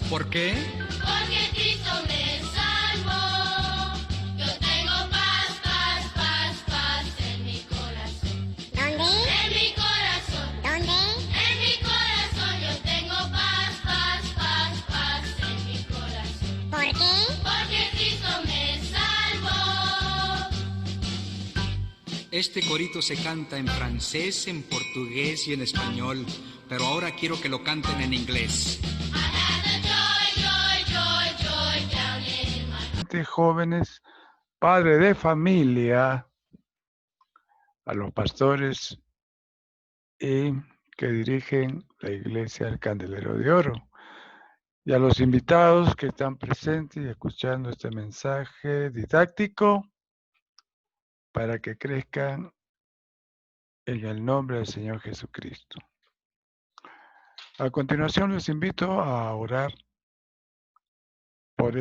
¿Por qué? Porque Cristo me salvó. Yo tengo paz, paz, paz, paz en mi corazón. ¿Dónde? En mi corazón. ¿Dónde? En mi corazón yo tengo paz, paz, paz, paz en mi corazón. ¿Por qué? Porque Cristo me salvó. Este corito se canta en francés, en portugués y en español, pero ahora quiero que lo canten en inglés. I have the joy, joy, joy, joy down in my... Jóvenes, padre de familia, a los pastores y que dirigen la iglesia del Candelero de Oro, y a los invitados que están presentes y escuchando este mensaje didáctico para que crezcan en el nombre del Señor Jesucristo. A continuación les invito a orar por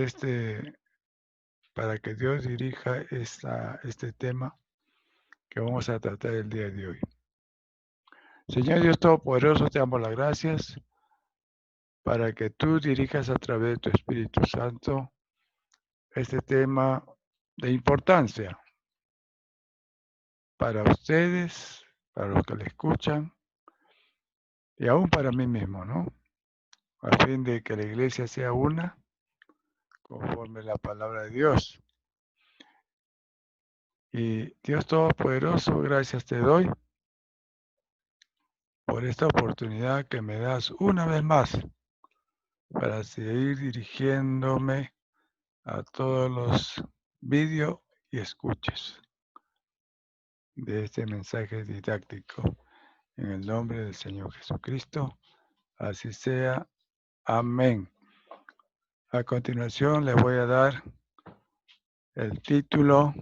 para que Dios dirija este tema que vamos a tratar el día de hoy. Señor Dios Todopoderoso, te damos las gracias para que tú dirijas a través de tu Espíritu Santo este tema de importancia para ustedes, para los que le escuchan y aún para mí mismo, ¿no? A fin de que la iglesia sea una conforme la palabra de Dios. Y Dios Todopoderoso, gracias te doy por esta oportunidad que me das una vez más para seguir dirigiéndome a todos los vídeos y escuches de este mensaje didáctico. En el nombre del Señor Jesucristo, así sea. Amén. A continuación le voy a dar el título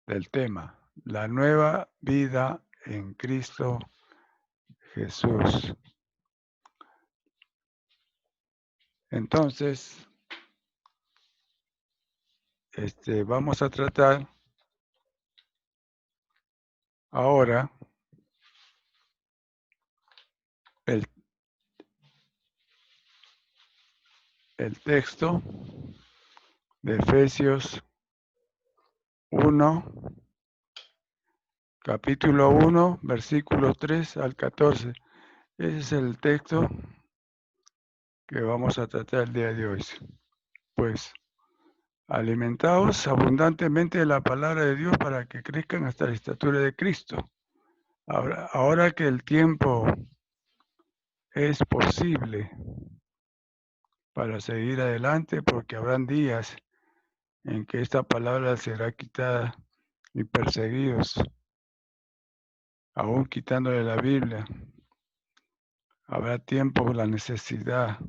del tema, la nueva vida en Cristo Jesús. Entonces, vamos a tratar ahora el texto de Efesios 1, capítulo 1, versículos 3 al 14. Ese es el texto que vamos a tratar el día de hoy. Pues, alimentaos abundantemente de la palabra de Dios para que crezcan hasta la estatura de Cristo. Ahora que el tiempo es posible para seguir adelante, porque habrán días en que esta palabra será quitada y perseguidos, aún quitándole la Biblia. Habrá tiempo, la necesidad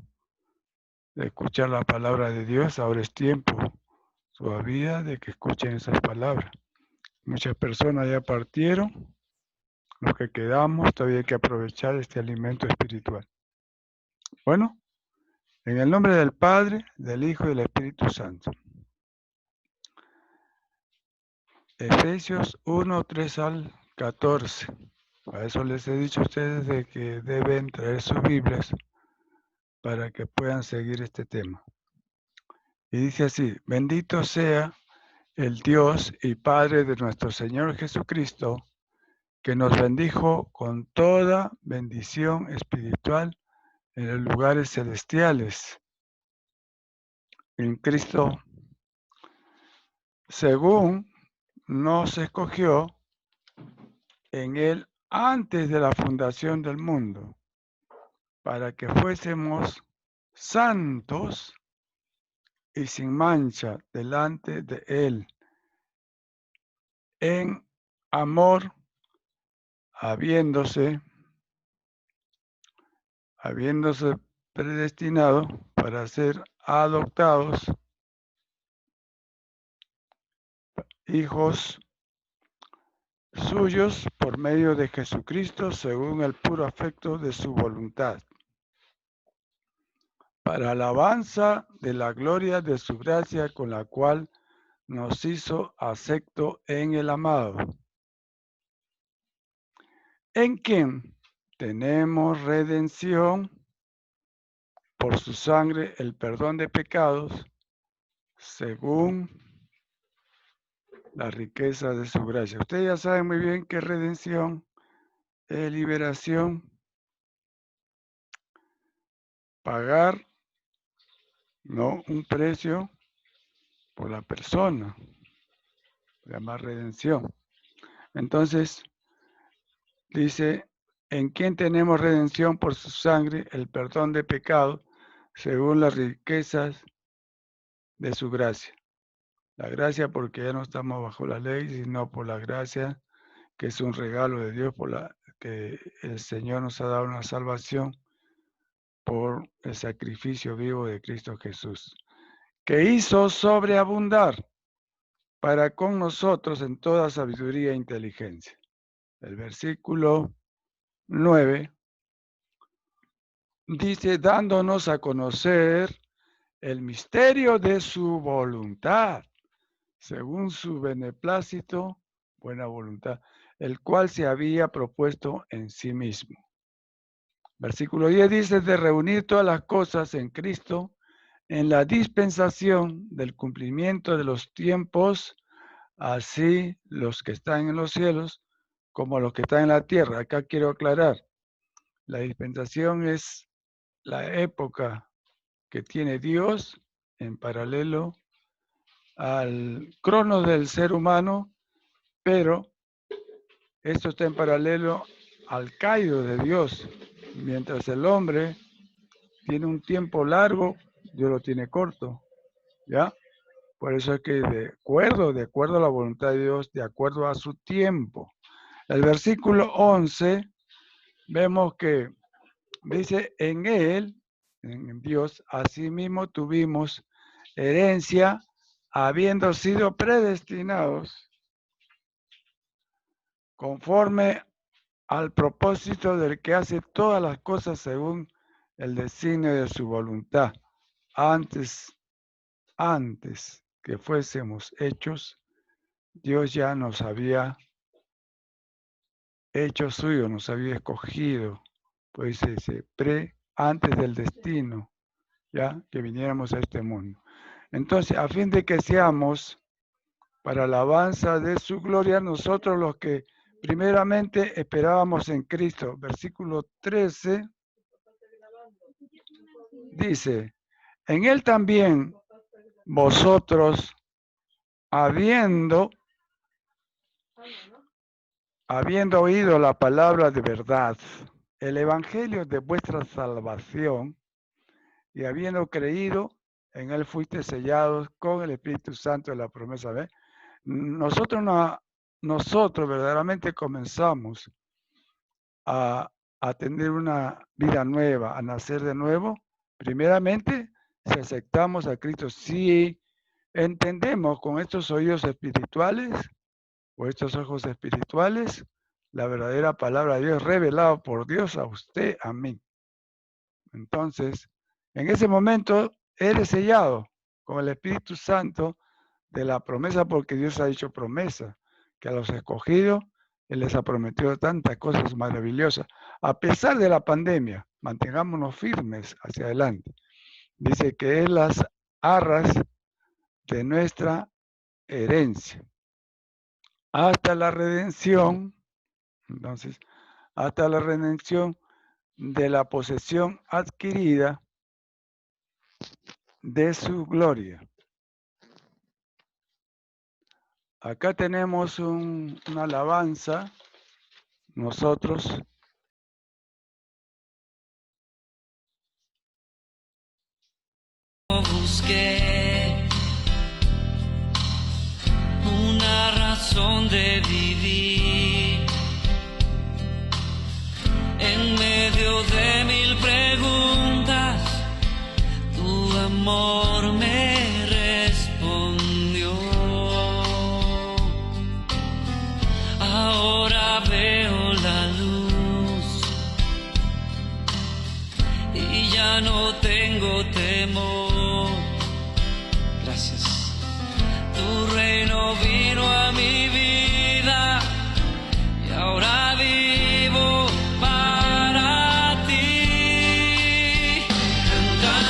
de escuchar la palabra de Dios. Ahora es tiempo todavía de que escuchen esas palabras. Muchas personas ya partieron. Los que quedamos todavía hay que aprovechar este alimento espiritual. Bueno, en el nombre del Padre, del Hijo y del Espíritu Santo. Efesios 1, 3 al 14. A eso les he dicho a ustedes de que deben traer sus Biblias para que puedan seguir este tema. Y dice así: bendito sea el Dios y Padre de nuestro Señor Jesucristo, que nos bendijo con toda bendición espiritual en los lugares celestiales, en Cristo, según nos escogió en Él antes de la fundación del mundo, para que fuésemos santos y sin mancha delante de Él, en amor, habiéndose predestinado para ser adoptados hijos suyos por medio de Jesucristo, según el puro afecto de su voluntad, para alabanza de la gloria de su gracia, con la cual nos hizo acepto en el amado, en quien tenemos redención por su sangre el perdón de pecados, según la riqueza de su gracia. Ustedes ya saben muy bien que redención es liberación, pagar, no un precio por la persona, se llama redención. Entonces, dice, ¿en quién tenemos redención por su sangre, el perdón de pecado, según las riquezas de su gracia? La gracia porque ya no estamos bajo la ley, sino por la gracia, que es un regalo de Dios, por la que el Señor nos ha dado una salvación por el sacrificio vivo de Cristo Jesús, que hizo sobreabundar para con nosotros en toda sabiduría e inteligencia. El versículo 9 dice, dándonos a conocer el misterio de su voluntad, según su beneplácito, buena voluntad, el cual se había propuesto en sí mismo. Versículo 10 dice, de reunir todas las cosas en Cristo, en la dispensación del cumplimiento de los tiempos, así los que están en los cielos como los que están en la tierra. Acá quiero aclarar, la dispensación es la época que tiene Dios en paralelo al cronos del ser humano, pero esto está en paralelo al kairos de Dios. Mientras el hombre tiene un tiempo largo, Dios lo tiene corto, ¿ya? Por eso es que de acuerdo a la voluntad de Dios, de acuerdo a su tiempo. El versículo 11, vemos que dice, en Él, en Dios, asimismo tuvimos herencia, habiendo sido predestinados conforme al propósito del que hace todas las cosas según el designio de su voluntad, antes que fuésemos hechos, Dios ya nos había hecho suyo, nos había escogido, pues dice, antes del destino, ya que viniéramos a este mundo. Entonces, a fin de que seamos para la alabanza de su gloria, nosotros los que primeramente esperábamos en Cristo. Versículo 13 dice, en Él también vosotros, habiendo oído la palabra de verdad, el evangelio de vuestra salvación, y habiendo creído, en Él fuiste sellados con el Espíritu Santo de la promesa. ¿Ve? Nosotros verdaderamente comenzamos a tener una vida nueva, a nacer de nuevo, primeramente, si aceptamos a Cristo, si entendemos con estos oídos espirituales o estos ojos espirituales la verdadera palabra de Dios revelada por Dios a usted, a mí. Entonces, en ese momento eres sellado con el Espíritu Santo de la promesa, porque Dios ha dicho promesa, que a los escogidos Él les ha prometido tantas cosas maravillosas. A pesar de la pandemia, mantengámonos firmes hacia adelante. Dice que es las arras de nuestra herencia. Hasta la redención, entonces, hasta la redención de la posesión adquirida de su gloria. Acá tenemos una alabanza, nosotros. Busqué una razón de vivir en medio de mil preguntas, tu amor me respondió. Ahora veo la luz y ya no tengo temor. Gracias. Tu reino vino a mi vida y ahora vivo para ti. Cantando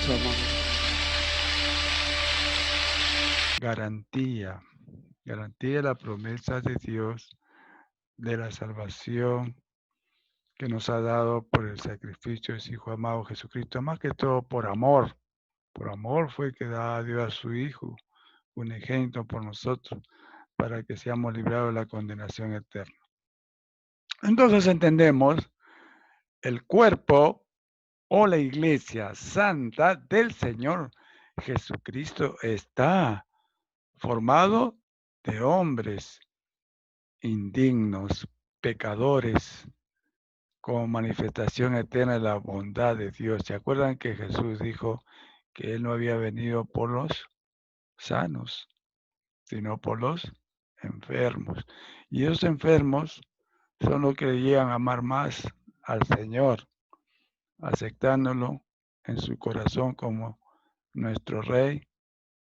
tu amor. Garantía de la promesa de Dios, de la salvación que nos ha dado por el sacrificio de su Hijo amado Jesucristo, más que todo por amor. Por amor fue que da Dios a su Hijo, unigénito por nosotros, para que seamos librados de la condenación eterna. Entonces entendemos el cuerpo o la iglesia santa del Señor Jesucristo está formado de hombres indignos, pecadores, como manifestación eterna de la bondad de Dios. ¿Se acuerdan que Jesús dijo que Él no había venido por los sanos, sino por los enfermos? Y esos enfermos son los que le llegan a amar más al Señor, aceptándolo en su corazón como nuestro Rey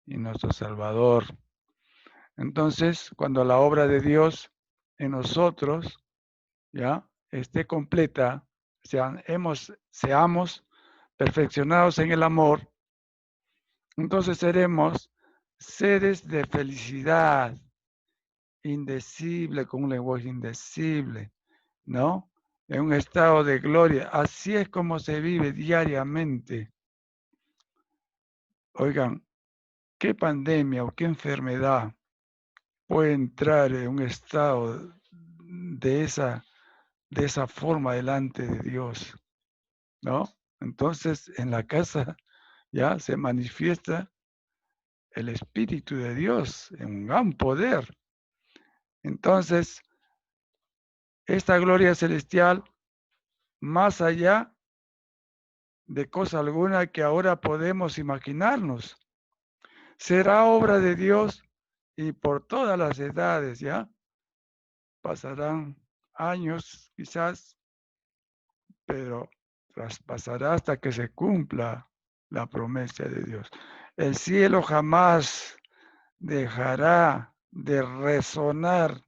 y nuestro Salvador. Entonces, cuando la obra de Dios en nosotros ya esté completa, seamos perfeccionados en el amor, entonces seremos seres de felicidad indecible, con un lenguaje indecible, ¿no? En un estado de gloria. Así es como se vive diariamente. Oigan, ¿qué pandemia o qué enfermedad puede entrar en un estado de esa forma delante de Dios? ¿No? Entonces, en la casa ya se manifiesta el Espíritu de Dios en un gran poder. Entonces, esta gloria celestial, más allá de cosa alguna que ahora podemos imaginarnos, será obra de Dios y por todas las edades, ¿ya? Pasarán años quizás, pero traspasará hasta que se cumpla la promesa de Dios. El cielo jamás dejará de resonar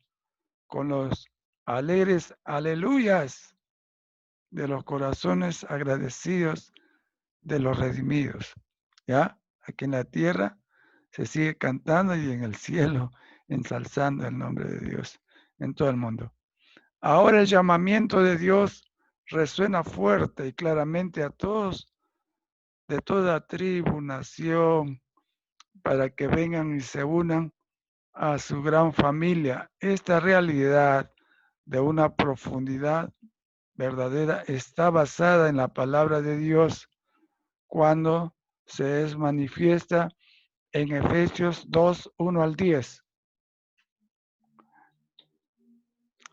con los alegres aleluyas de los corazones agradecidos de los redimidos. ¿Ya? Aquí en la tierra se sigue cantando y en el cielo ensalzando el nombre de Dios en todo el mundo. Ahora el llamamiento de Dios resuena fuerte y claramente a todos de toda tribu, nación, para que vengan y se unan a su gran familia. Esta realidad de una profundidad verdadera está basada en la palabra de Dios cuando se es manifiesta en Efesios 2, 1 al 10.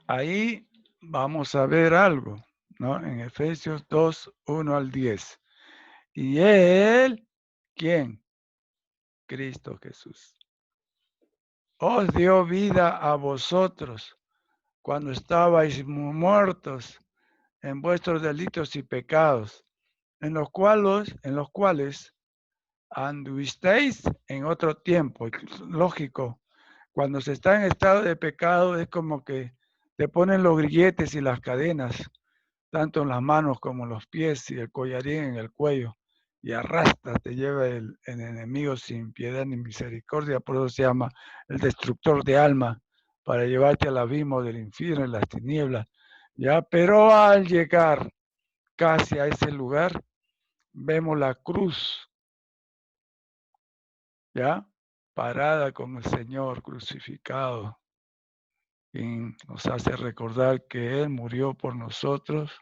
Ahí vamos a ver algo, ¿no? En Efesios 2, 1 al 10. Y Él, ¿quién? Cristo Jesús. Os dio vida a vosotros cuando estabais muertos en vuestros delitos y pecados, en los cuales anduvisteis en otro tiempo. Lógico, cuando se está en estado de pecado es como que te ponen los grilletes y las cadenas, tanto en las manos como en los pies y el collarín en el cuello, y arrastra, te lleva el enemigo sin piedad ni misericordia, por eso se llama el destructor de alma, para llevarte al abismo del infierno y las tinieblas. ¿Ya? Pero al llegar casi a ese lugar, vemos la cruz, ¿ya? Parada con el Señor crucificado, y nos hace recordar que Él murió por nosotros,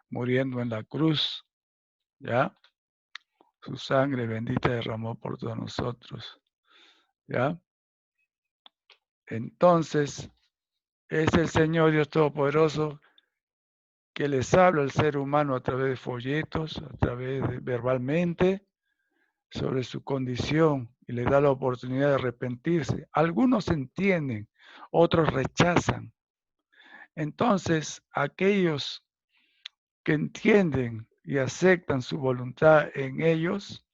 muriendo en la cruz, ¿ya? Su sangre bendita derramó por todos nosotros, ¿ya? Entonces, es el Señor Dios Todopoderoso que les habla al ser humano a través de folletos, a través de verbalmente, sobre su condición y le da la oportunidad de arrepentirse. Algunos entienden, otros rechazan. Entonces, aquellos que entienden y aceptan su voluntad en ellos,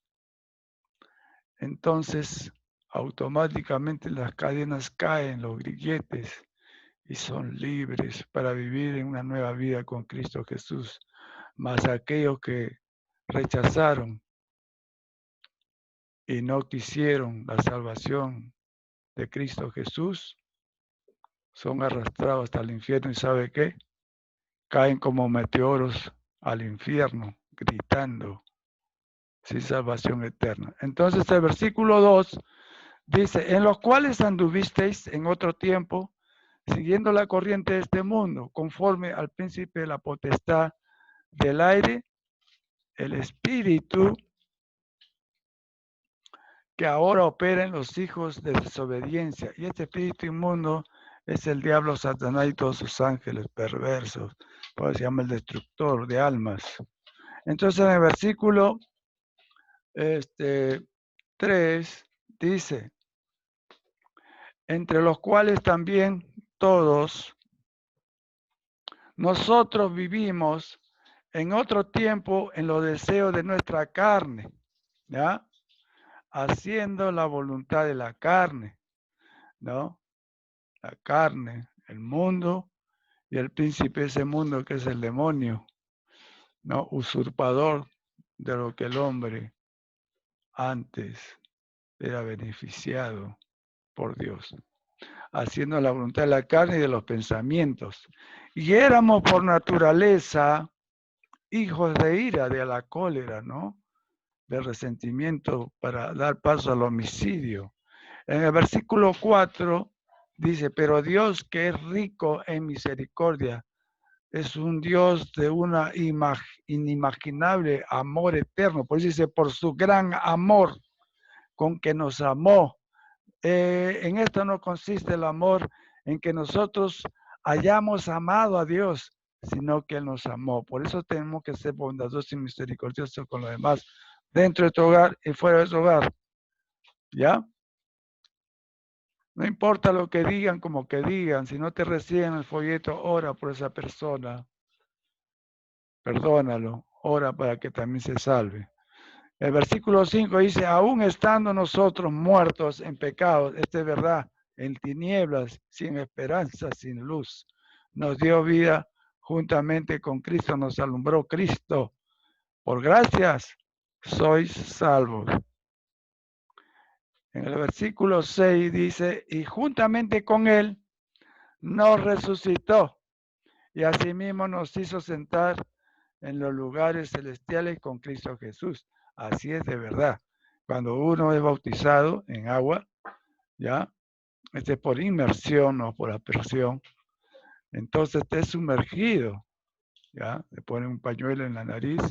entonces automáticamente las cadenas caen, los grilletes, y son libres para vivir en una nueva vida con Cristo Jesús. Mas aquellos que rechazaron y no quisieron la salvación de Cristo Jesús, son arrastrados hasta el infierno y ¿sabe qué? Caen como meteoros al infierno, gritando, sin salvación eterna. Entonces el versículo 2 dice, en los cuales anduvisteis en otro tiempo, siguiendo la corriente de este mundo, conforme al príncipe de la potestad del aire, el espíritu que ahora opera en los hijos de desobediencia. Y este espíritu inmundo es el diablo, Satanás y todos sus ángeles perversos. Por eso se llama el destructor de almas. Entonces en el versículo 3 dice, entre los cuales también todos nosotros vivimos en otro tiempo en los deseos de nuestra carne, ¿ya? Haciendo la voluntad de la carne, ¿no? La carne, el mundo y el príncipe de ese mundo que es el demonio, ¿no? Usurpador de lo que el hombre antes era beneficiado por Dios, haciendo la voluntad de la carne y de los pensamientos. Y éramos por naturaleza hijos de ira, de la cólera, ¿no? De resentimiento para dar paso al homicidio. En el versículo 4 dice, pero Dios que es rico en misericordia, es un Dios de una inimaginable amor eterno. Por eso dice, por su gran amor con que nos amó. En esto no consiste el amor en que nosotros hayamos amado a Dios, sino que Él nos amó. Por eso tenemos que ser bondadosos y misericordiosos con los demás, dentro de tu hogar y fuera de tu hogar. ¿Ya? No importa lo que digan, como que digan, si no te reciben el folleto, ora por esa persona. Perdónalo, ora para que también se salve. El versículo 5 dice, aún estando nosotros muertos en pecados, esta es verdad, en tinieblas, sin esperanza, sin luz, nos dio vida juntamente con Cristo, nos alumbró Cristo. Por gracias sois salvos. En el versículo 6 dice, y juntamente con Él nos resucitó y asimismo nos hizo sentar en los lugares celestiales con Cristo Jesús. Así es de verdad. Cuando uno es bautizado en agua, ¿ya? Por inmersión o por aspersión, entonces te es sumergido, ¿ya? Le ponen un pañuelo en la nariz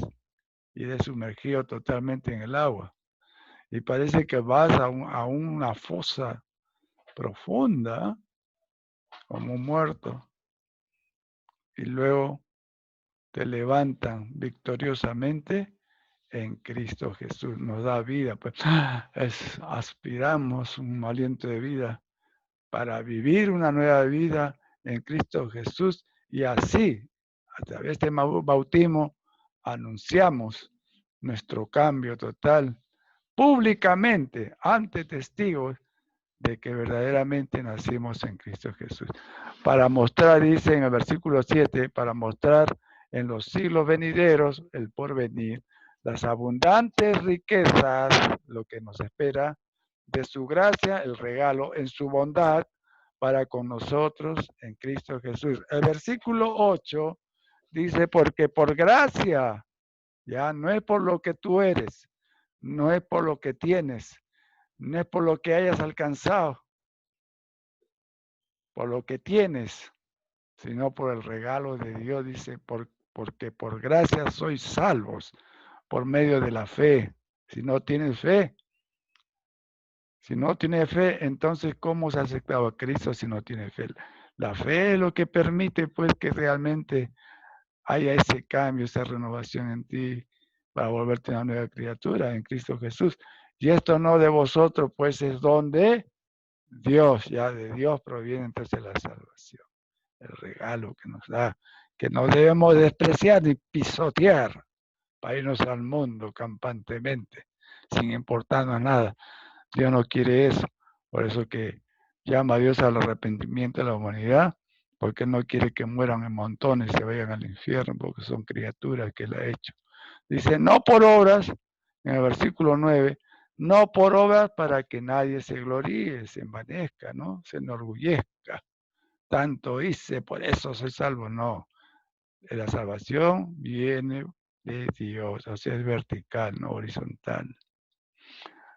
y es sumergido totalmente en el agua. Y parece que vas a una fosa profunda, como un muerto, y luego te levantan victoriosamente en Cristo Jesús. Nos da vida, pues aspiramos un aliento de vida para vivir una nueva vida en Cristo Jesús y así, a través de bautismo, anunciamos nuestro cambio total públicamente ante testigos de que verdaderamente nacimos en Cristo Jesús. Para mostrar, dice en el versículo 7, para mostrar en los siglos venideros, el porvenir, las abundantes riquezas, lo que nos espera, de su gracia, el regalo, en su bondad, para con nosotros en Cristo Jesús. El versículo 8 dice, porque por gracia, ya no es por lo que tú eres, no es por lo que tienes, no es por lo que hayas alcanzado, por lo que tienes, sino por el regalo de Dios, dice, porque por gracia sois salvos por medio de la fe. Si no tienes fe, entonces ¿cómo se ha aceptado a Cristo si no tiene fe? La fe es lo que permite pues que realmente haya ese cambio, esa renovación en ti para volverte una nueva criatura en Cristo Jesús. Y esto no de vosotros, pues es don de Dios, ya de Dios proviene entonces la salvación, el regalo que nos da, que no debemos despreciar ni pisotear para irnos al mundo campantemente, sin importarnos nada. Dios no quiere eso, por eso que llama a Dios al arrepentimiento de la humanidad, porque no quiere que mueran en montones y se vayan al infierno, porque son criaturas que Él ha hecho. Dice, no por obras, en el versículo 9, no por obras para que nadie se gloríe, se envanezca, ¿no? Se enorgullezca. Tanto hice, por eso soy salvo. No, la salvación viene de Dios, o sea, es vertical, no horizontal.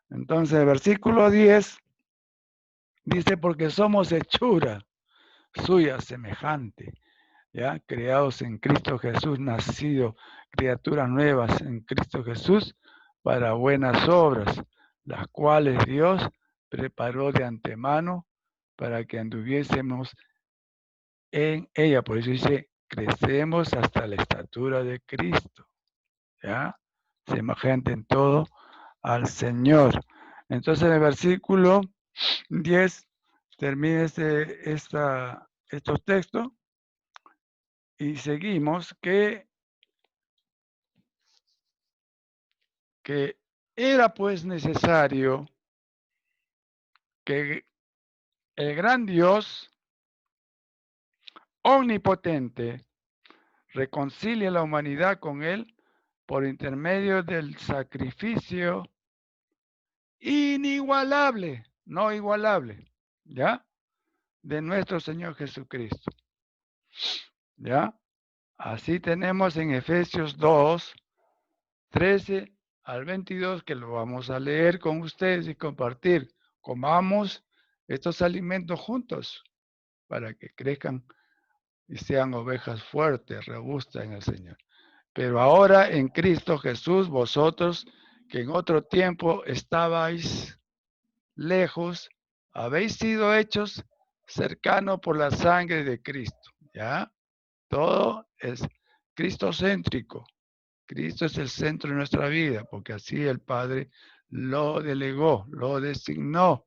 Entonces, el versículo 10 dice, porque somos hechura suya semejante, ¿ya? Creados en Cristo Jesús, nacidos, criaturas nuevas en Cristo Jesús, para buenas obras, las cuales Dios preparó de antemano para que anduviésemos en ella. Por eso dice, crecemos hasta la estatura de Cristo, ¿ya? Semejante en todo al Señor. Entonces, en el versículo 10 termina estos textos y seguimos que era pues necesario que el gran Dios omnipotente reconcilie a la humanidad con Él por intermedio del sacrificio inigualable, no igualable, ¿ya? De nuestro Señor Jesucristo, ¿ya? Así tenemos en Efesios 2, 13 al 22, que lo vamos a leer con ustedes y compartir. Comamos estos alimentos juntos para que crezcan y sean ovejas fuertes, robustas en el Señor. Pero ahora en Cristo Jesús, vosotros que en otro tiempo estabais lejos, habéis sido hechos cercanos por la sangre de Cristo. ¿Ya? Todo es cristocéntrico. Cristo es el centro de nuestra vida, porque así el Padre lo delegó, lo designó.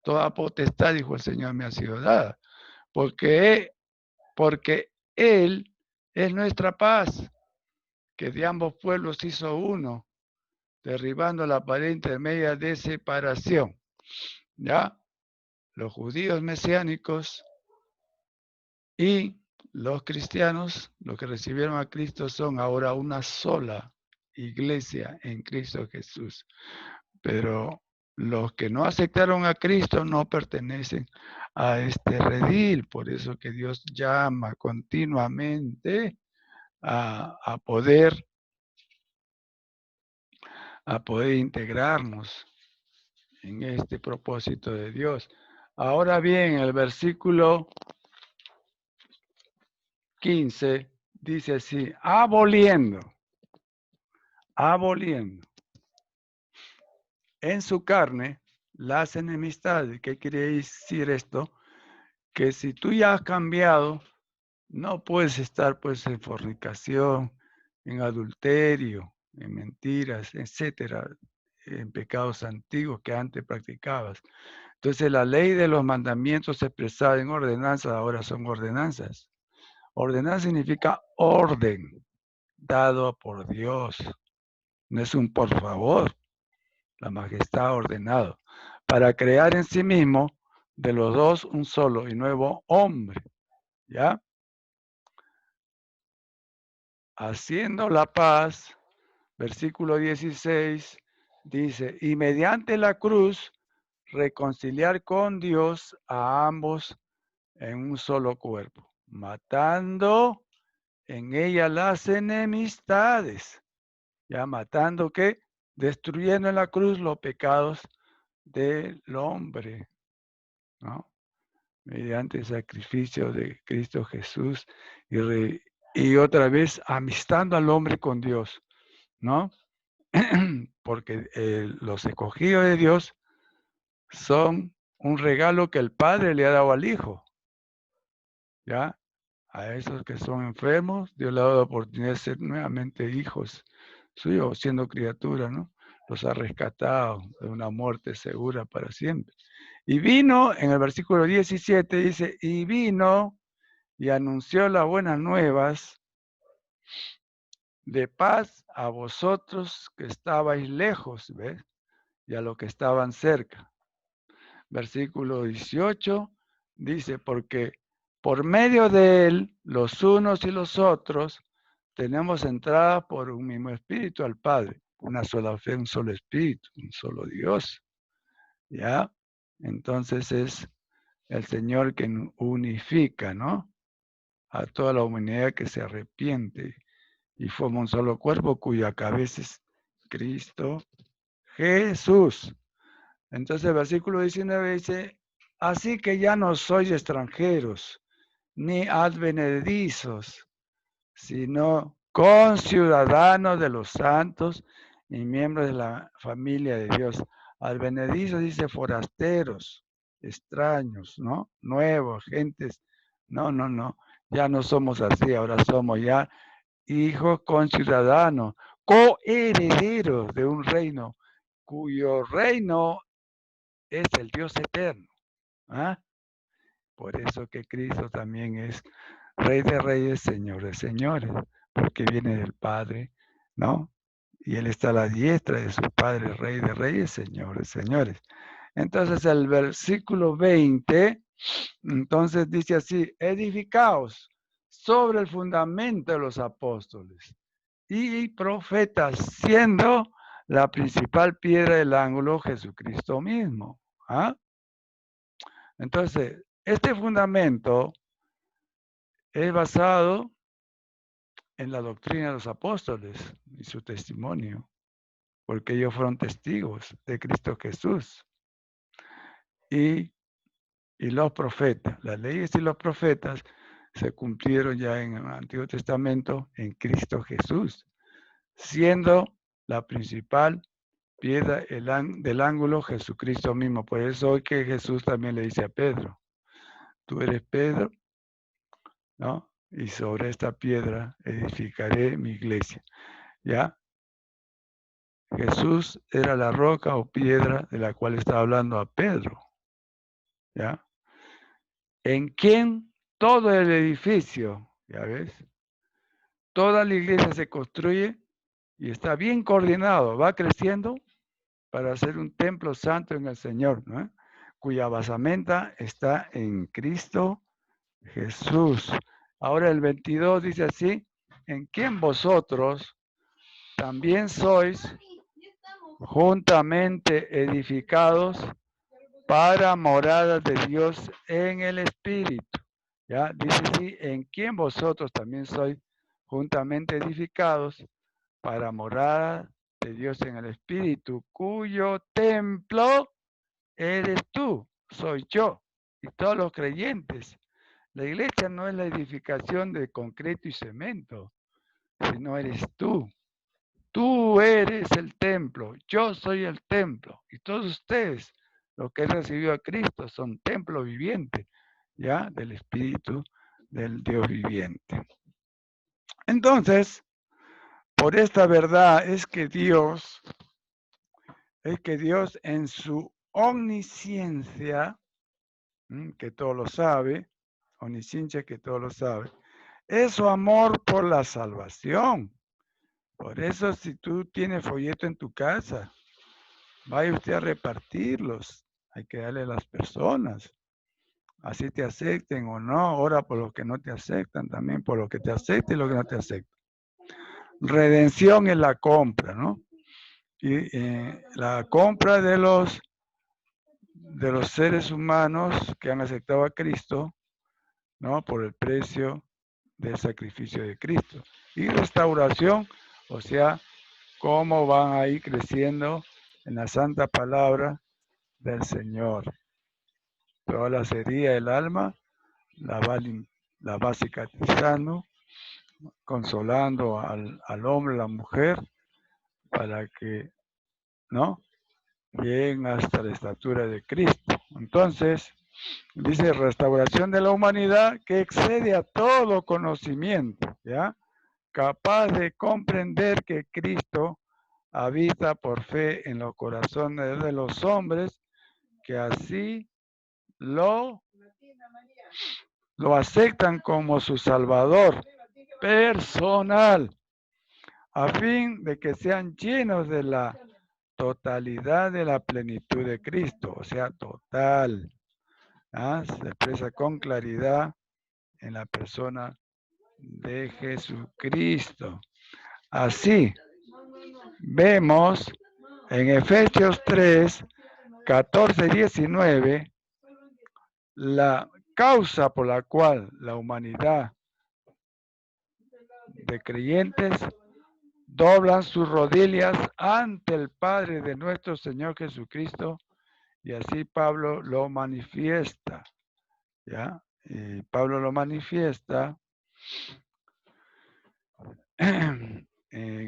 Toda potestad, dijo el Señor, me ha sido dada. Porque Él es nuestra paz, que de ambos pueblos hizo uno, derribando la pared intermedia de separación. ¿Ya? Los judíos mesiánicos y los cristianos, los que recibieron a Cristo, son ahora una sola iglesia en Cristo Jesús. Pero los que no aceptaron a Cristo no pertenecen a este redil. Por eso que Dios llama continuamente a poder integrarnos en este propósito de Dios. Ahora bien, el versículo 15 dice así, aboliendo en su carne las enemistades. ¿Qué quiere decir esto? Que si tú ya has cambiado, no puedes estar pues en fornicación, en adulterio, en mentiras, etcétera, en pecados antiguos que antes practicabas. Entonces la ley de los mandamientos expresada en ordenanzas ahora son ordenanzas. Ordenanza significa orden dado por Dios. No es un por favor. La majestad ha ordenado para crear en sí mismo de los dos un solo y nuevo hombre. ¿Ya? Haciendo la paz, versículo 16, dice, y mediante la cruz reconciliar con Dios a ambos en un solo cuerpo, matando en ella las enemistades. ¿Ya? Matando ¿qué? Destruyendo en la cruz los pecados del hombre, ¿no? Mediante el sacrificio de Cristo Jesús y otra vez amistando al hombre con Dios, ¿no? Porque los escogidos de Dios son un regalo que el Padre le ha dado al Hijo, ¿ya? A esos que son enfermos, Dios le ha dado la oportunidad de ser nuevamente hijos suyos, siendo criaturas, ¿no? Los ha rescatado de una muerte segura para siempre. Y vino, en el versículo 17 dice, y vino y anunció las buenas nuevas de paz a vosotros que estabais lejos, ¿ves? Y a los que estaban cerca. Versículo 18 dice, porque por medio de él, los unos y los otros, tenemos entrada por un mismo espíritu al Padre. una sola fe, un solo espíritu, un solo Dios. ¿Ya? Entonces es el Señor quien unifica, ¿no? A toda la humanidad que se arrepiente y forma un solo cuerpo cuya cabeza es Cristo Jesús. Entonces el versículo 19 dice, así que ya no sois extranjeros, ni advenedizos, sino conciudadanos de los santos y miembros de la familia de Dios. Advenedizos dice forasteros, extraños, ¿no? Nuevos, gentes. No. Ya no somos así, ahora somos ya hijos conciudadanos, coherederos de un reino, cuyo reino es el Dios eterno. ¿Ah? Por eso que Cristo también es Rey de Reyes, Señor de Señores, porque viene del Padre, ¿no? Y Él está a la diestra de su Padre, Rey de Reyes, Señor de Señores. Entonces el versículo 20, entonces dice así, edificaos sobre el fundamento de los apóstoles y profetas, siendo la principal piedra del ángulo Jesucristo mismo. ¿Ah? Entonces, este fundamento es basado en la doctrina de los apóstoles y su testimonio, porque ellos fueron testigos de Cristo Jesús. Y los profetas, las leyes y los profetas se cumplieron ya en el Antiguo Testamento en Cristo Jesús, siendo la principal piedra del ángulo Jesucristo mismo. Por eso hoy que Jesús también le dice a Pedro, tú eres Pedro, ¿no? Y sobre esta piedra edificaré mi iglesia. ¿Ya? Jesús era la roca o piedra de la cual estaba hablando a Pedro. ¿Ya? En quien todo el edificio, ¿ya ves? Toda la iglesia se construye y está bien coordinado, va creciendo para ser un templo santo en el Señor, ¿no? Cuya basamenta está en Cristo Jesús. Ahora el 22 dice así, en quien vosotros también sois juntamente edificados para morada de Dios en el Espíritu. ¿Ya? Dice así, en quien vosotros también sois juntamente edificados para morada de Dios en el Espíritu, cuyo templo eres tú, soy yo y todos los creyentes. La iglesia no es la edificación de concreto y cemento, sino eres tú. Tú eres el templo, yo soy el templo. Y todos ustedes, los que han recibido a Cristo, son templo viviente, ¿ya? Del Espíritu del Dios viviente. Entonces, por esta verdad es que Dios en su omnisciencia, que todo lo sabe, omnisciencia que todo lo sabe, es su amor por la salvación. Por eso, si tú tienes folleto en tu casa, vaya usted a repartirlos. Hay que darle a las personas. Así te acepten o no. Ora por los que no te aceptan, también por los que te aceptan y los que no te aceptan. Redención es la compra, ¿no? Y la compra de los seres humanos que han aceptado a Cristo, ¿no? Por el precio del sacrificio de Cristo. Y restauración, o sea, cómo van a ir creciendo en la santa palabra del Señor. Toda la heridas del alma la va cicatrizando, consolando al hombre, a la mujer, para que, ¿no? Lleguen hasta la estatura de Cristo. Entonces, dice restauración de la humanidad que excede a todo conocimiento, ¿ya? Capaz de comprender que Cristo habita por fe en los corazones de los hombres, que así lo aceptan como su Salvador personal, a fin de que sean llenos de la totalidad de la plenitud de Cristo, o sea, total. ¿Ah? Se expresa con claridad en la persona de Jesucristo. Así, vemos en Efesios 3, 14 y 19, la causa por la cual la humanidad de creyentes doblan sus rodillas ante el Padre de nuestro Señor Jesucristo, y así Pablo lo manifiesta, ¿ya? Y Pablo lo manifiesta en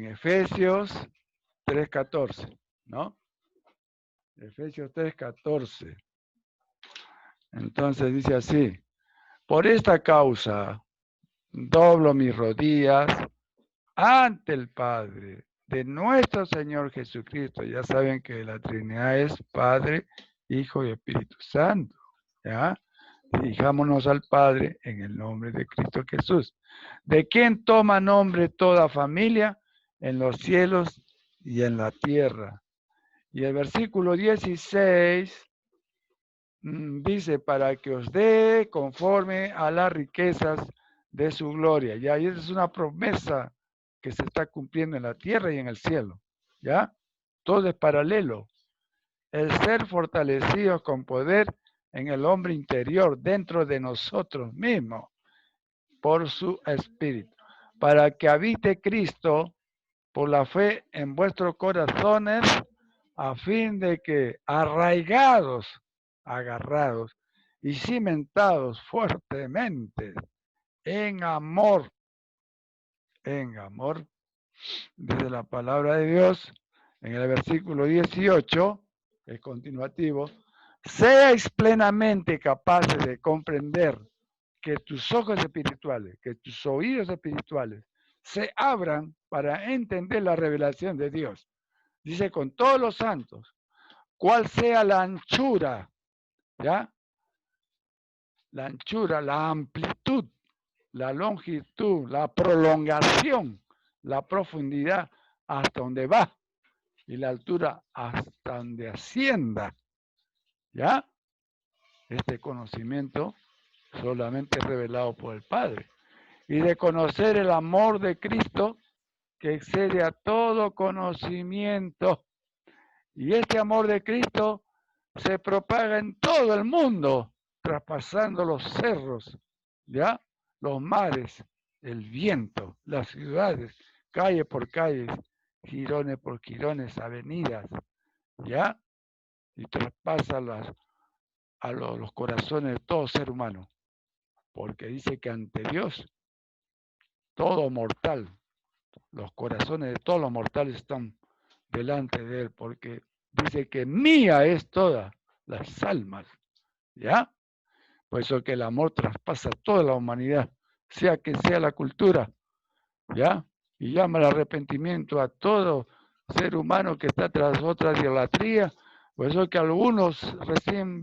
Efesios 3:14, ¿no? Efesios 3:14. Entonces dice así: por esta causa doblo mis rodillas ante el Padre de nuestro Señor Jesucristo. Ya saben que la Trinidad es Padre, Hijo y Espíritu Santo, ¿ya? Dirijámonos al Padre en el nombre de Cristo Jesús, de quien toma nombre toda familia en los cielos y en la tierra. Y el versículo 16 dice, para que os dé conforme a las riquezas de su gloria. Ya, y esa es una promesa que se está cumpliendo en la tierra y en el cielo. ¿Ya? Todo es paralelo. El ser fortalecidos con poder en el hombre interior, dentro de nosotros mismos, por su espíritu, para que habite Cristo por la fe en vuestros corazones, a fin de que arraigados, agarrados y cimentados fuertemente en amor, desde la palabra de Dios, en el versículo 18, el continuativo, seáis plenamente capaces de comprender que tus ojos espirituales, que tus oídos espirituales se abran para entender la revelación de Dios. Dice con todos los santos, cuál sea la anchura, ¿ya? La anchura, la amplitud, la longitud, la prolongación, la profundidad hasta donde va y la altura hasta donde ascienda, ¿ya? Este conocimiento solamente revelado por el Padre. Y de conocer el amor de Cristo que excede a todo conocimiento. Y este amor de Cristo se propaga en todo el mundo, traspasando los cerros, ¿ya? Los mares, el viento, las ciudades, calle por calle, jirones por jirones, avenidas, ¿ya? Y traspasa los corazones de todo ser humano, porque dice que ante Dios, todo mortal, los corazones de todos los mortales están delante de Él, porque dice que mía es todas las almas, ¿ya? Por eso que el amor traspasa toda la humanidad, sea que sea la cultura, ¿ya? Y llama al arrepentimiento a todo ser humano que está tras otra idolatría. Por eso que algunos reciben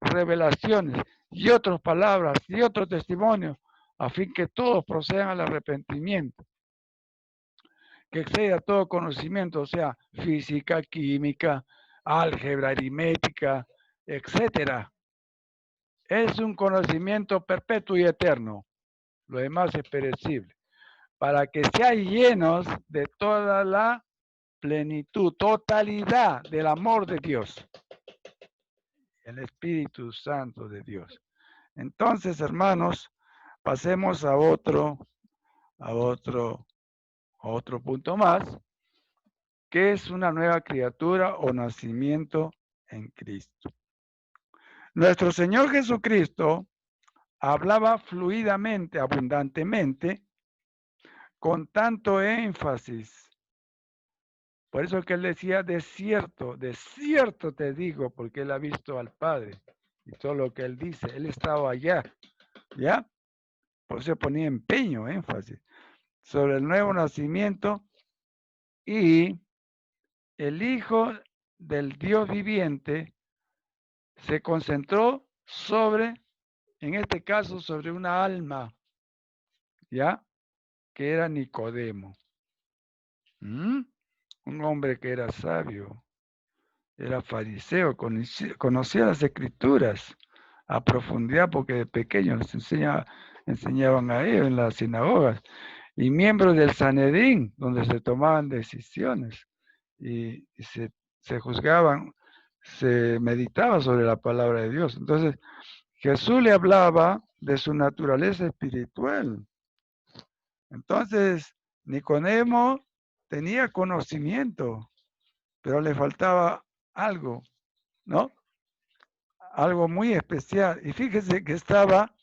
revelaciones y otras palabras y otros testimonios, a fin que todos procedan al arrepentimiento, que excede a todo conocimiento, o sea, física, química, álgebra, aritmética, etcétera. Es un conocimiento perpetuo y eterno. Lo demás es perecible. Para que sean llenos de toda la plenitud, totalidad del amor de Dios. El Espíritu Santo de Dios. Entonces, hermanos, pasemos a otro punto más, que es una nueva criatura o nacimiento en Cristo. Nuestro Señor Jesucristo hablaba fluidamente, abundantemente, con tanto énfasis. Por eso que él decía, de cierto te digo, porque él ha visto al Padre. Y todo lo que él dice, él estaba allá, ¿ya? Por eso ponía empeño, énfasis, sobre el nuevo nacimiento y el Hijo del Dios viviente se concentró en este caso, sobre una alma, ¿ya? Que era Nicodemo. Un hombre que era sabio, era fariseo, conocía las escrituras a profundidad porque de pequeño les enseñaban a ellos en las sinagogas, y miembro del Sanedrín, donde se tomaban decisiones, y se juzgaban, se meditaba sobre la palabra de Dios. Entonces, Jesús le hablaba de su naturaleza espiritual. Entonces, Nicodemo tenía conocimiento, pero le faltaba algo, ¿no? Algo muy especial. Y fíjese que estaba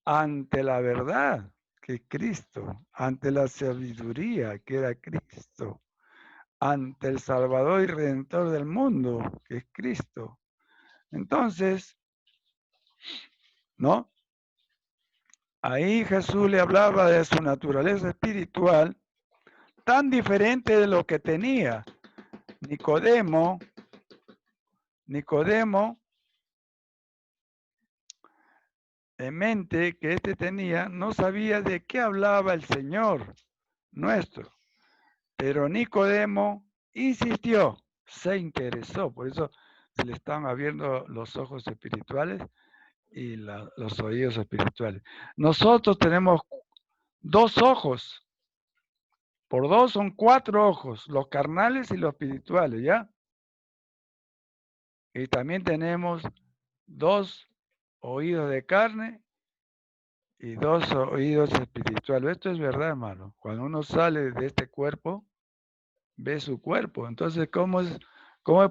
ante la verdad, que es Cristo, ante la sabiduría, que era Cristo, ante el Salvador y Redentor del mundo, que es Cristo. Entonces, ¿no? Ahí Jesús le hablaba de su naturaleza espiritual, tan diferente de lo que tenía Nicodemo, en mente que éste tenía, no sabía de qué hablaba el Señor nuestro. Pero Nicodemo insistió, se interesó, por eso se le estaban abriendo los ojos espirituales y los oídos espirituales. Nosotros tenemos 2 ojos, por 2 son 4 ojos, los carnales y los espirituales, ¿ya? Y también tenemos 2 oídos de carne y 2 oídos espirituales. Esto es verdad, hermano. Cuando uno sale de este cuerpo, ve su cuerpo. Entonces, ¿cómo es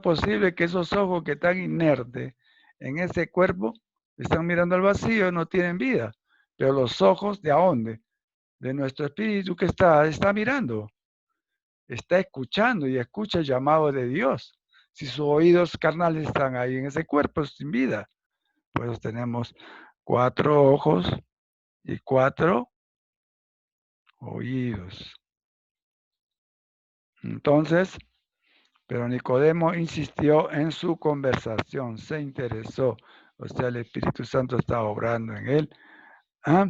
posible que esos ojos que están inertes en ese cuerpo están mirando al vacío, no tienen vida? Pero los ojos, ¿de dónde? De nuestro espíritu que está mirando, está escuchando y escucha el llamado de Dios. Si sus oídos carnales están ahí en ese cuerpo sin vida, pues tenemos 4 ojos y 4 oídos. Entonces, pero Nicodemo insistió en su conversación, se interesó, o sea, el Espíritu Santo estaba obrando en él, ¿ah?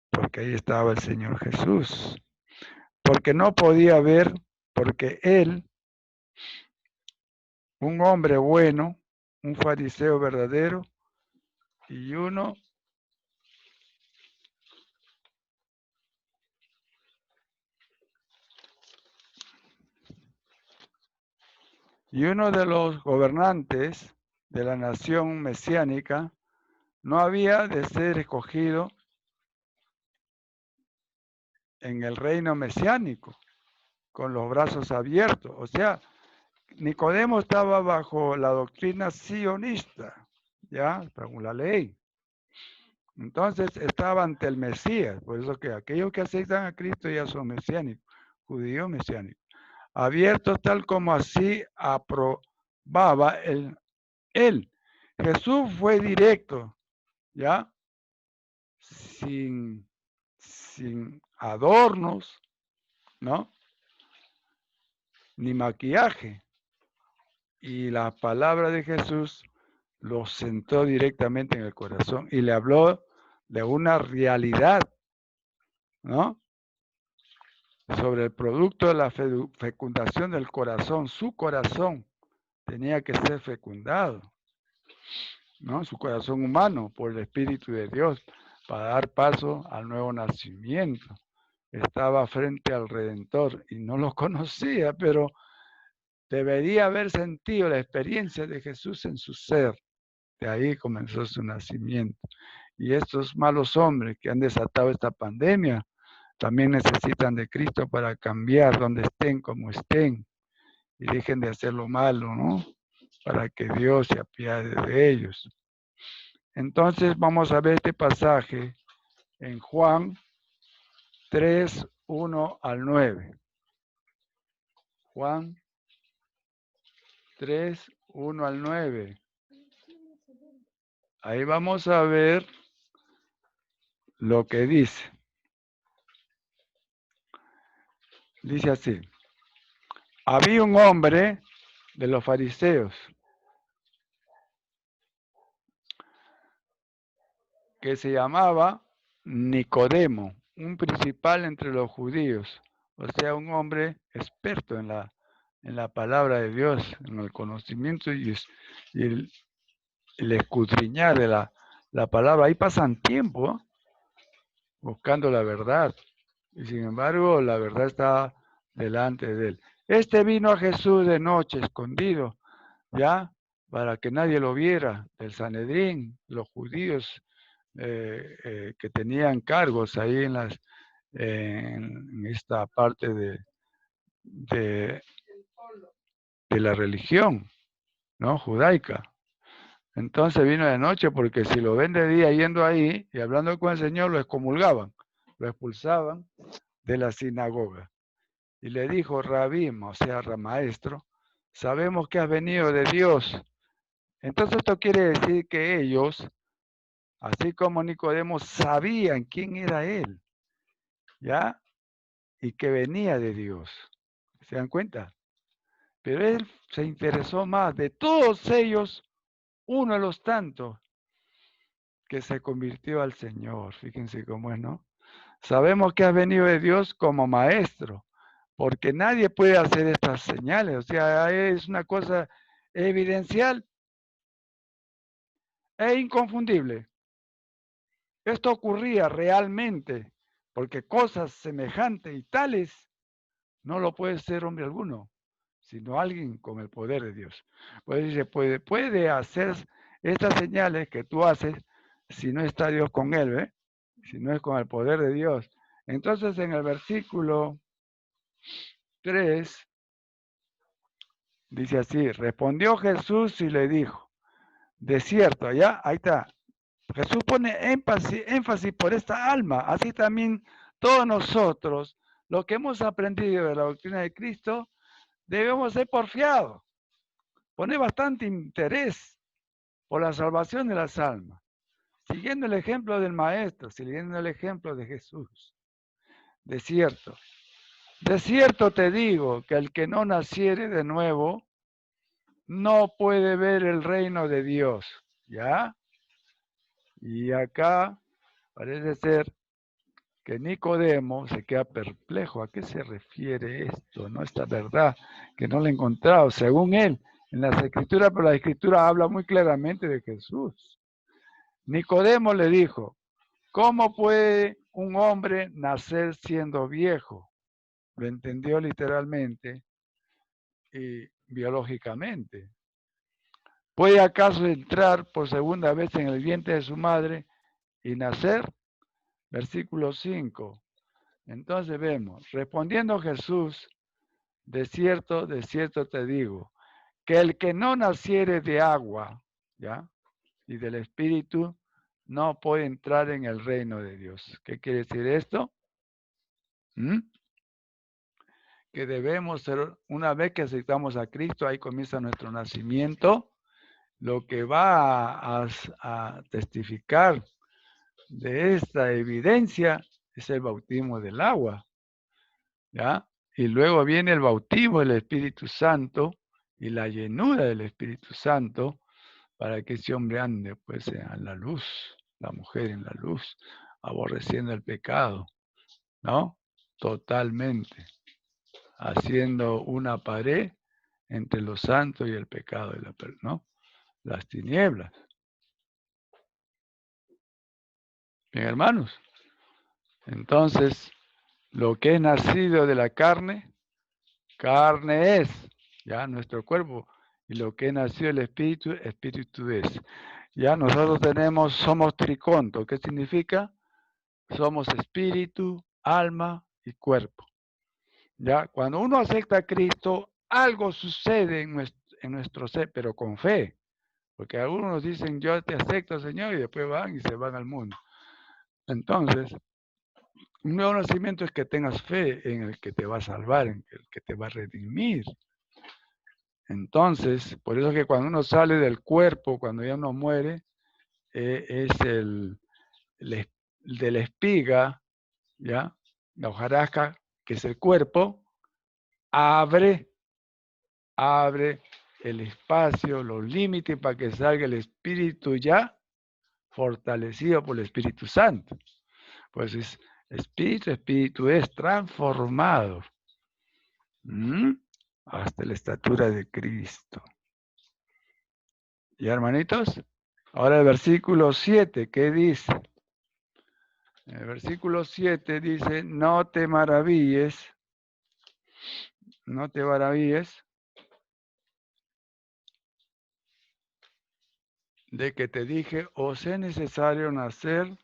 Porque ahí estaba el Señor Jesús, porque no podía ver, porque él, un hombre bueno, un fariseo verdadero, y uno de los gobernantes de la nación mesiánica, no había de ser escogido en el reino mesiánico, con los brazos abiertos. O sea, Nicodemo estaba bajo la doctrina sionista, ¿ya? Según la ley. Entonces estaba ante el Mesías, por eso que aquellos que aceptan a Cristo ya son mesiánicos, judíos mesiánicos. Abiertos tal como así aprobaba él. Jesús fue directo, ¿ya? Sin adornos, ¿no? Ni maquillaje. Y la palabra de Jesús lo sentó directamente en el corazón y le habló de una realidad, ¿no? Sobre el producto de la fecundación del corazón. Su corazón tenía que ser fecundado, ¿no? Su corazón humano por el Espíritu de Dios para dar paso al nuevo nacimiento. Estaba frente al Redentor y no lo conocía, pero debería haber sentido la experiencia de Jesús en su ser. De ahí comenzó su nacimiento. Y estos malos hombres que han desatado esta pandemia también necesitan de Cristo para cambiar donde estén, como estén, y dejen de hacer lo malo, ¿no? Para que Dios se apiade de ellos. Entonces vamos a ver este pasaje en Juan 3, 1 al 9. Juan 3, 1 al 9. Ahí vamos a ver lo que dice. Dice así: había un hombre de los fariseos que se llamaba Nicodemo, un principal entre los judíos, o sea, un hombre experto en la palabra de Dios, en el conocimiento y el escudriñar de la palabra. Ahí pasan tiempo, ¿eh? Buscando la verdad, y sin embargo la verdad está delante de él. Este vino a Jesús de noche, escondido, ¿ya? Para que nadie lo viera, del Sanedrín, los judíos que tenían cargos ahí en esta parte de la religión, ¿no? Judaica. Entonces vino de noche porque si lo ven de día yendo ahí y hablando con el Señor, lo excomulgaban, lo expulsaban de la sinagoga. Y le dijo, Rabí, o sea, maestro, sabemos que has venido de Dios. Entonces esto quiere decir que ellos, así como Nicodemo, sabían quién era él, ¿ya? Y que venía de Dios. ¿Se dan cuenta? Pero él se interesó más de todos ellos, uno de los tantos que se convirtió al Señor. Fíjense cómo es, ¿no? Sabemos que has venido de Dios como maestro, porque nadie puede hacer estas señales. O sea, es una cosa evidencial e inconfundible. Esto ocurría realmente, porque cosas semejantes y tales no lo puede ser hombre alguno, sino alguien con el poder de Dios. Pues dice, puede hacer estas señales que tú haces si no está Dios con él, ¿eh? Si no es con el poder de Dios. Entonces en el versículo 3 dice así, respondió Jesús y le dijo, de cierto, ya, ahí está. Jesús pone énfasis por esta alma, así también todos nosotros, lo que hemos aprendido de la doctrina de Cristo, debemos ser porfiados, poner bastante interés por la salvación de las almas, siguiendo el ejemplo del Maestro, siguiendo el ejemplo de Jesús. De cierto te digo que el que no naciere de nuevo, no puede ver el reino de Dios, ¿ya? Y acá parece ser que Nicodemo se queda perplejo. ¿A qué se refiere esto? ¿No? Esta verdad que no la he encontrado, según él, en las Escrituras, pero la Escritura habla muy claramente de Jesús. Nicodemo le dijo, ¿cómo puede un hombre nacer siendo viejo? Lo entendió literalmente y biológicamente. ¿Puede acaso entrar por segunda vez en el vientre de su madre y nacer? Versículo 5. Entonces vemos, respondiendo Jesús, de cierto te digo, que el que no naciere de agua, ¿ya? Y del Espíritu, no puede entrar en el reino de Dios. ¿Qué quiere decir esto? Que debemos ser, una vez que aceptamos a Cristo, ahí comienza nuestro nacimiento, lo que va a testificar de esta evidencia es el bautismo del agua, ¿ya? Y luego viene el bautismo del Espíritu Santo y la llenura del Espíritu Santo para que ese hombre ande pues en la luz, la mujer en la luz, aborreciendo el pecado, ¿no? Totalmente, haciendo una pared entre lo santo y el pecado, ¿no? Las tinieblas. Bien, hermanos. Entonces, lo que es nacido de la carne, carne es, ya nuestro cuerpo, y lo que es nacido del espíritu, espíritu es. Ya nosotros somos triconto. ¿Qué significa? Somos espíritu, alma y cuerpo. Ya, cuando uno acepta a Cristo, algo sucede en nuestro ser, pero con fe. Porque algunos dicen, yo te acepto, Señor, y después van y se van al mundo. Entonces, un nuevo nacimiento es que tengas fe en el que te va a salvar, en el que te va a redimir. Entonces, por eso que cuando uno sale del cuerpo, cuando ya uno muere, es de la espiga, ¿ya? La hojarasca, que es el cuerpo, abre el espacio, los límites para que salga el espíritu ya fortalecido por el Espíritu Santo. Pues es espíritu es transformado hasta la estatura de Cristo. ¿Ya, hermanitos? Ahora el versículo 7, ¿qué dice? El versículo 7 dice, no te maravilles no te maravilles de que te dije, os es necesario nacer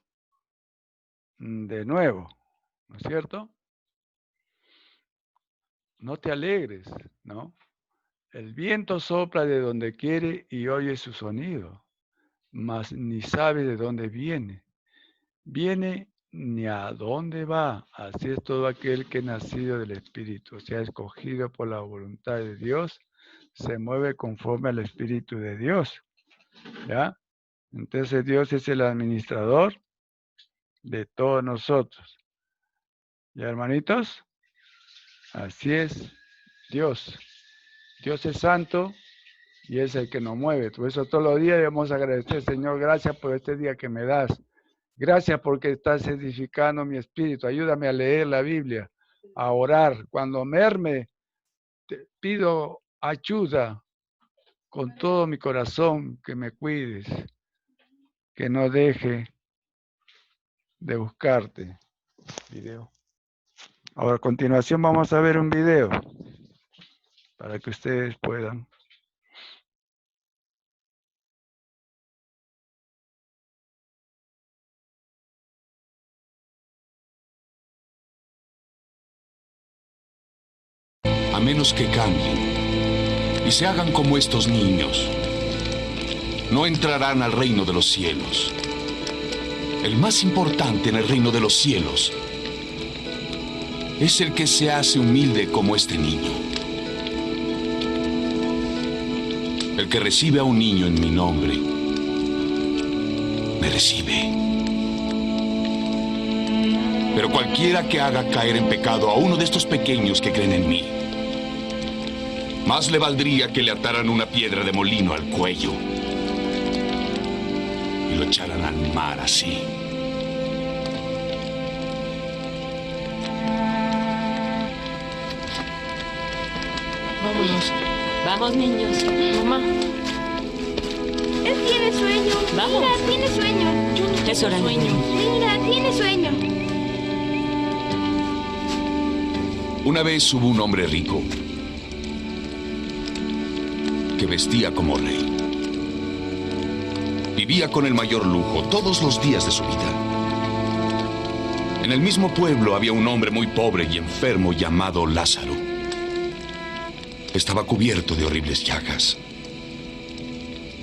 de nuevo, ¿no es cierto? No te alegres, ¿no? El viento sopla de donde quiere y oye su sonido, mas ni sabe de dónde viene. Viene ni a dónde va. Así es todo aquel que es nacido del Espíritu, o sea, escogido por la voluntad de Dios, se mueve conforme al Espíritu de Dios, ¿ya? Entonces Dios es el administrador de todos nosotros. ¿Ya, hermanitos? Así es Dios. Dios es santo y es el que nos mueve. Por eso todos los días debemos agradecer, Señor, gracias por este día que me das. Gracias porque estás edificando mi espíritu. Ayúdame a leer la Biblia, a orar. Cuando merme, te pido ayuda con todo mi corazón, que me cuides, que no deje de buscarte. Video. Ahora, a continuación vamos a ver un video para que ustedes puedan. A menos que cambien y se hagan como estos niños, no entrarán al reino de los cielos. El más importante en el reino de los cielos es el que se hace humilde como este niño. El que recibe a un niño en mi nombre, me recibe. Pero cualquiera que haga caer en pecado a uno de estos pequeños que creen en mí, más le valdría que le ataran una piedra de molino al cuello y lo echaran al mar así. Vámonos. Vamos, niños. Mamá. Él tiene sueño. Vamos. Mira, tiene sueño. Yo no tengo Es hora de sueño. Mira, tiene sueño. Una vez hubo un hombre rico que vestía como rey. Vivía con el mayor lujo todos los días de su vida. En el mismo pueblo había un hombre muy pobre y enfermo llamado Lázaro. Estaba cubierto de horribles llagas.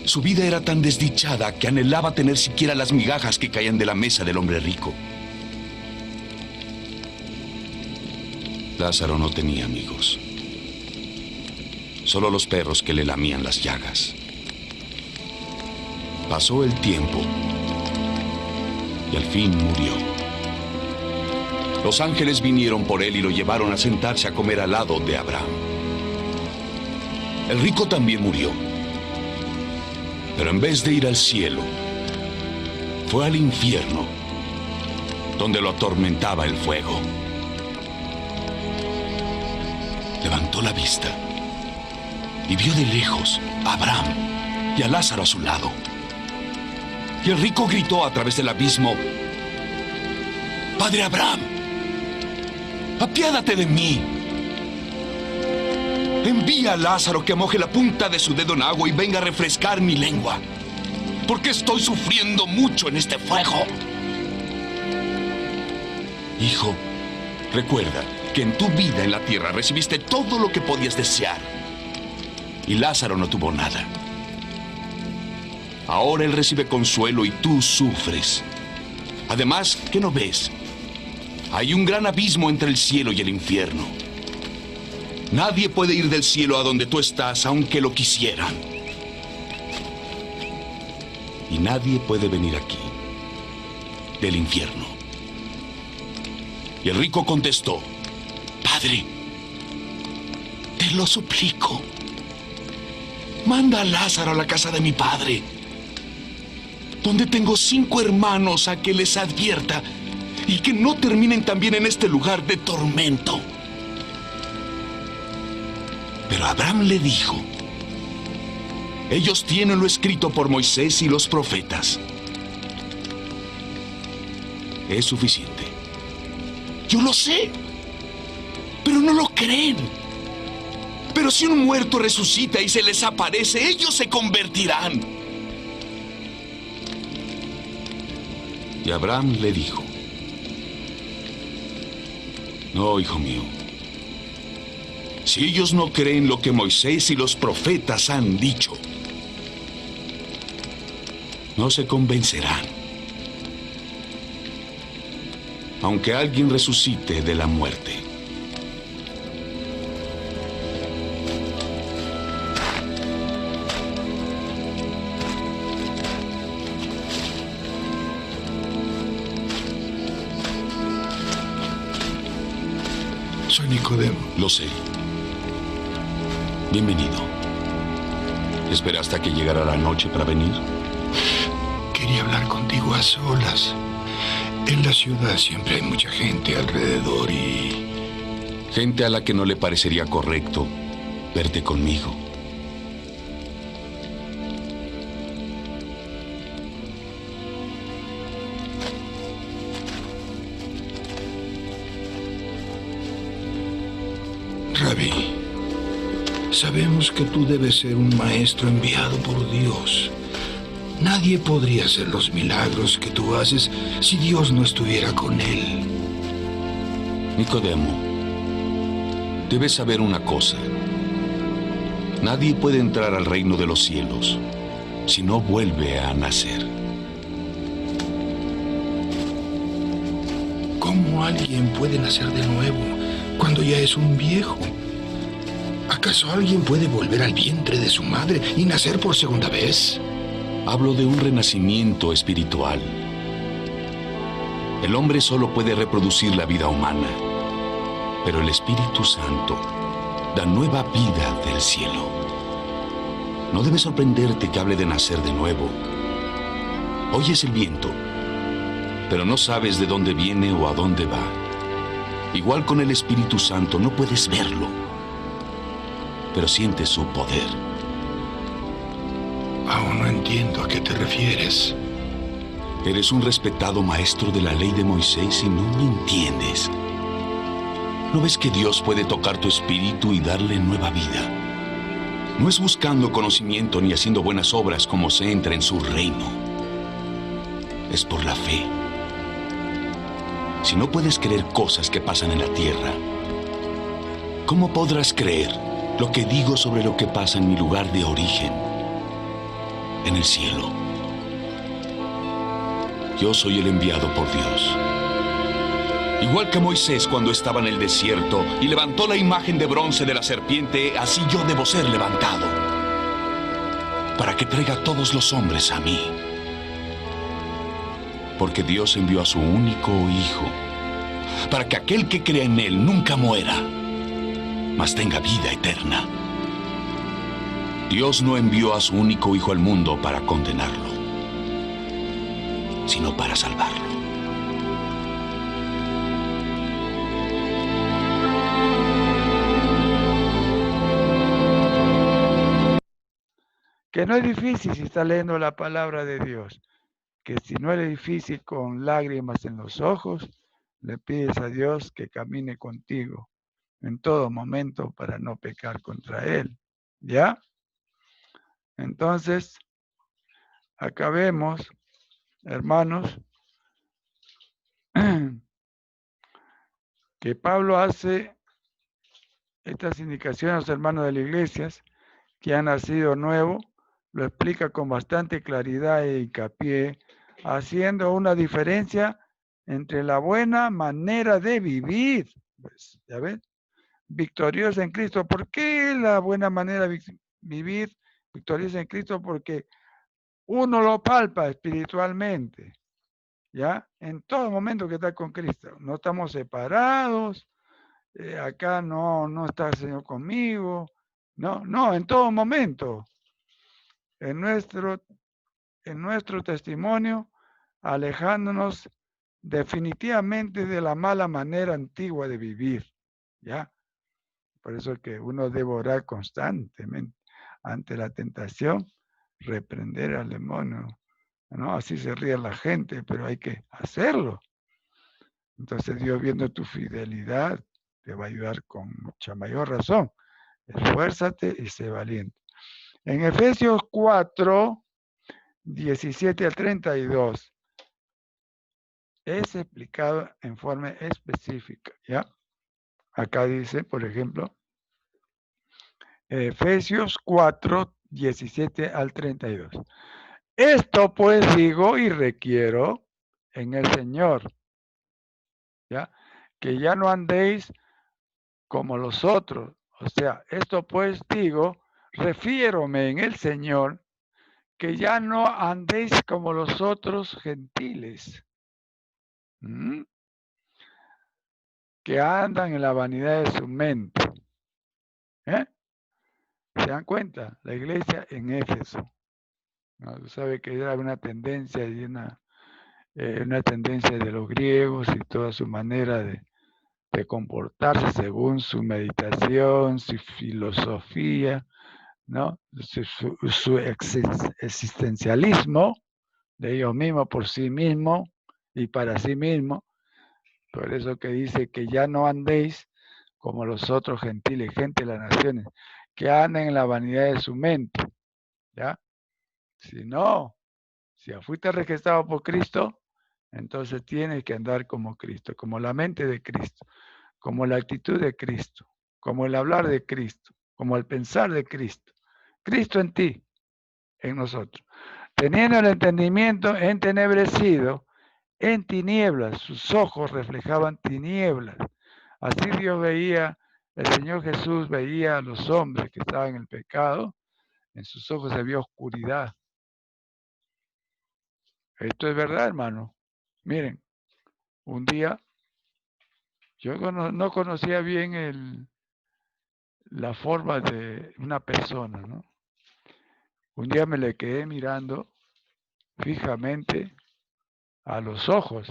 Su vida era tan desdichada que anhelaba tener siquiera las migajas que caían de la mesa del hombre rico. Lázaro no tenía amigos. Solo los perros que le lamían las llagas. Pasó el tiempo y al fin murió. Los ángeles vinieron por él y lo llevaron a sentarse a comer al lado de Abraham. El rico también murió. Pero en vez de ir al cielo, fue al infierno, donde lo atormentaba el fuego. Levantó la vista y vio de lejos a Abraham y a Lázaro a su lado. Y el rico gritó a través del abismo: «Padre Abraham, apiádate de mí. Envía a Lázaro que moje la punta de su dedo en agua y venga a refrescar mi lengua, porque estoy sufriendo mucho en este fuego». Hijo, recuerda que en tu vida en la tierra recibiste todo lo que podías desear, y Lázaro no tuvo nada. Ahora él recibe consuelo y tú sufres. Además, ¿qué no ves? Hay un gran abismo entre el cielo y el infierno. Nadie puede ir del cielo a donde tú estás, aunque lo quisieran. Y nadie puede venir aquí, del infierno. Y el rico contestó: «Padre, te lo suplico, manda a Lázaro a la casa de mi padre, donde tengo 5 hermanos, a que les advierta y que no terminen también en este lugar de tormento». Pero Abraham le dijo: «Ellos tienen lo escrito por Moisés y los profetas. Es suficiente. Yo lo sé, pero no lo creen. Pero si un muerto resucita y se les aparece, ellos se convertirán. Y Abraham le dijo: no, hijo mío. Si ellos no creen lo que Moisés y los profetas han dicho, no se convencerán. Aunque alguien resucite de la muerte. Soy Nicodemo. Lo sé. Bienvenido. ¿Espera hasta que llegara la noche para venir? Quería hablar contigo a solas. En la ciudad siempre hay mucha gente alrededor y... Gente a la que no le parecería correcto verte conmigo. Rabí, sabemos que tú debes ser un maestro enviado por Dios. Nadie podría hacer los milagros que tú haces si Dios no estuviera con él. Nicodemo, debes saber una cosa. Nadie puede entrar al reino de los cielos si no vuelve a nacer. ¿Cómo alguien puede nacer de nuevo cuando ya es un viejo? ¿Acaso alguien puede volver al vientre de su madre y nacer por segunda vez? Hablo de un renacimiento espiritual. El hombre solo puede reproducir la vida humana, pero el Espíritu Santo da nueva vida del cielo. No debe sorprenderte que hable de nacer de nuevo. Oyes el viento, pero no sabes de dónde viene o a dónde va. Igual con el Espíritu Santo, no puedes verlo, pero sientes su poder. Aún no entiendo a qué te refieres. Eres un respetado maestro de la ley de Moisés y no me entiendes. ¿No ves que Dios puede tocar tu espíritu y darle nueva vida? No es buscando conocimiento ni haciendo buenas obras como se entra en su reino. Es por la fe. Si no puedes creer cosas que pasan en la tierra, ¿cómo podrás creer lo que digo sobre lo que pasa en mi lugar de origen, en el cielo? Yo soy el enviado por Dios. Igual que Moisés cuando estaba en el desierto y levantó la imagen de bronce de la serpiente, así yo debo ser levantado, para que traiga a todos los hombres a mí. Porque Dios envió a su único Hijo, para que aquel que crea en Él nunca muera, mas tenga vida eterna. Dios no envió a su único Hijo al mundo para condenarlo, sino para salvarlo. Que no es difícil si está leyendo la palabra de Dios. Que si no es difícil con lágrimas en los ojos, le pides a Dios que camine contigo en todo momento para no pecar contra Él. ¿Ya? Entonces, acabemos, hermanos, que Pablo hace estas indicaciones a los hermanos de las iglesias que han nacido nuevo, lo explica con bastante claridad e hincapié, haciendo una diferencia entre la buena manera de vivir, pues, ¿ya ves? Victoriosa en Cristo. ¿Por qué la buena manera de vivir victoriosa en Cristo? Porque uno lo palpa espiritualmente, ¿ya? En todo momento que está con Cristo. No estamos separados, acá no está el Señor conmigo, no, en todo momento. En nuestro testimonio, alejándonos definitivamente de la mala manera antigua de vivir, ¿ya? Por eso es que uno debe orar constantemente ante la tentación, reprender al demonio, ¿no? Así se ríe la gente, pero hay que hacerlo. Entonces Dios, viendo tu fidelidad, te va a ayudar con mucha mayor razón Esfuérzate y sé valiente. En Efesios 4, 17 al 32, es explicado en forma específica, ¿ya? Acá dice, por ejemplo, Efesios 4, 17 al 32. Esto pues digo y requiero en el Señor, ¿ya? Que ya no andéis como los otros. O sea, esto pues digo, refiérome en el Señor, que ya no andéis como los otros gentiles, que andan en la vanidad de su mente. ¿Se dan cuenta? La iglesia en Éfeso, ¿no? Sabe que era una tendencia y una tendencia de los griegos y toda su manera de comportarse según su meditación, su filosofía, ¿no? Su existencialismo de ellos mismos por sí mismos y para sí mismos. Por eso que dice que ya no andéis como los otros gentiles, gente de las naciones, que andan en la vanidad de su mente, ¿ya? Si no, si fuiste registrado por Cristo, entonces tienes que andar como Cristo, como la mente de Cristo, como la actitud de Cristo, como el hablar de Cristo, como el pensar de Cristo. Cristo en ti, en nosotros. Teniendo el entendimiento entenebrecido, en tinieblas, sus ojos reflejaban tinieblas. Así Dios veía, el Señor Jesús veía a los hombres que estaban en el pecado, en sus ojos había oscuridad. Esto es verdad, hermano. Miren, un día yo no conocía bien la forma de una persona, ¿no? Un día me le quedé mirando fijamente a los ojos.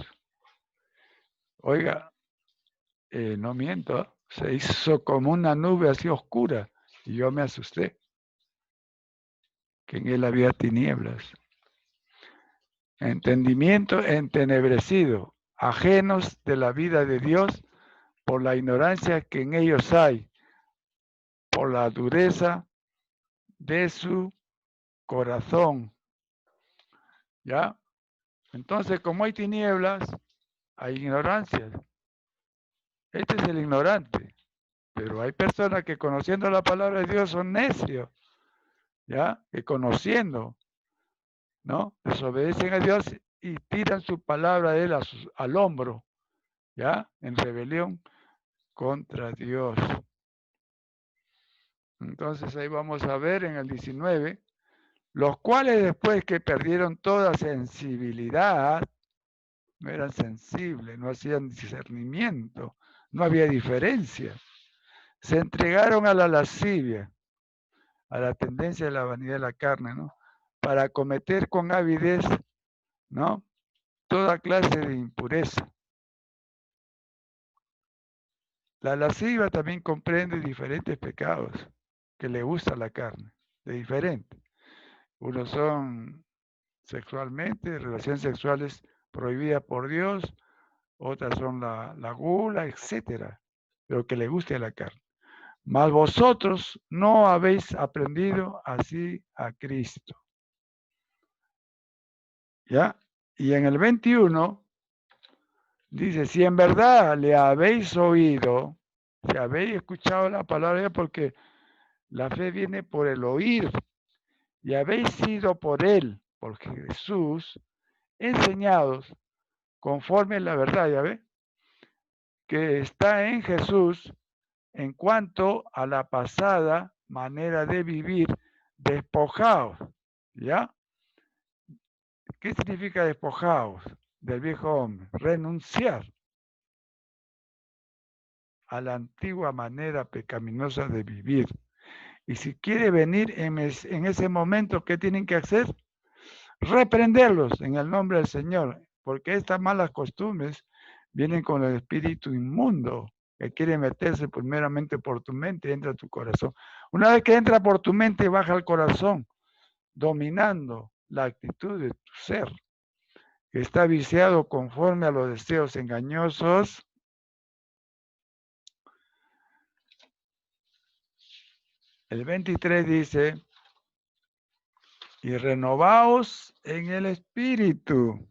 Oiga, no miento, se hizo como una nube así oscura y yo me asusté, que en él había tinieblas. Entendimiento entenebrecido, ajenos de la vida de Dios por la ignorancia que en ellos hay, por la dureza de su corazón. ¿Ya? Entonces, como hay tinieblas, hay ignorancia. Este es el ignorante. Pero hay personas que conociendo la palabra de Dios son necios. ¿Ya? Que conociendo, ¿no? Desobedecen a Dios y tiran su palabra de él al hombro. ¿Ya? En rebelión contra Dios. Entonces ahí vamos a ver en el 19, los cuales después que perdieron toda sensibilidad, no eran sensibles, no hacían discernimiento, no había diferencia, se entregaron a la lascivia, a la tendencia de la vanidad de la carne, ¿no? Para cometer con avidez, ¿no? Toda clase de impureza. La lascivia también comprende diferentes pecados que le gusta la carne, de diferentes. Unos son sexualmente, relaciones sexuales prohibidas por Dios, otras son la gula, etcétera, lo que le guste a la carne. Mas vosotros no habéis aprendido así a Cristo. ¿Ya? Y en el 21 dice, si en verdad le habéis oído, si habéis escuchado la palabra, porque la fe viene por el oír, y habéis sido por él, por Jesús, enseñados conforme a la verdad, ¿ya ve? Que está en Jesús en cuanto a la pasada manera de vivir, despojaos, ¿ya? ¿Qué significa despojaos del viejo hombre? Renunciar a la antigua manera pecaminosa de vivir. Y si quiere venir en ese momento, ¿qué tienen que hacer? Reprenderlos en el nombre del Señor, porque estas malas costumbres vienen con el espíritu inmundo, que quiere meterse primeramente por tu mente y entra a tu corazón. Una vez que entra por tu mente, baja al corazón, dominando la actitud de tu ser, que está viciado conforme a los deseos engañosos El 23 dice, y renovaos en el espíritu,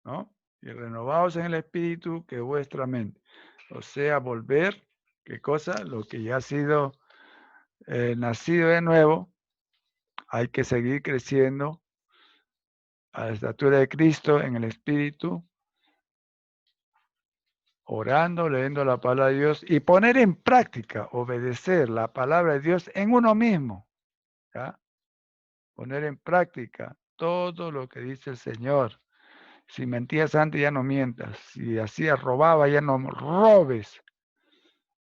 ¿no? Y renovaos en el espíritu que vuestra mente. O sea, volver, ¿qué cosa? Lo que ya ha sido nacido de nuevo, hay que seguir creciendo a la estatura de Cristo en el espíritu, orando, leyendo la palabra de Dios y poner en práctica, obedecer la palabra de Dios en uno mismo, ¿ya? Poner en práctica todo lo que dice el Señor. Si mentías antes, ya no mientas. Si hacías, robaba, ya no robes.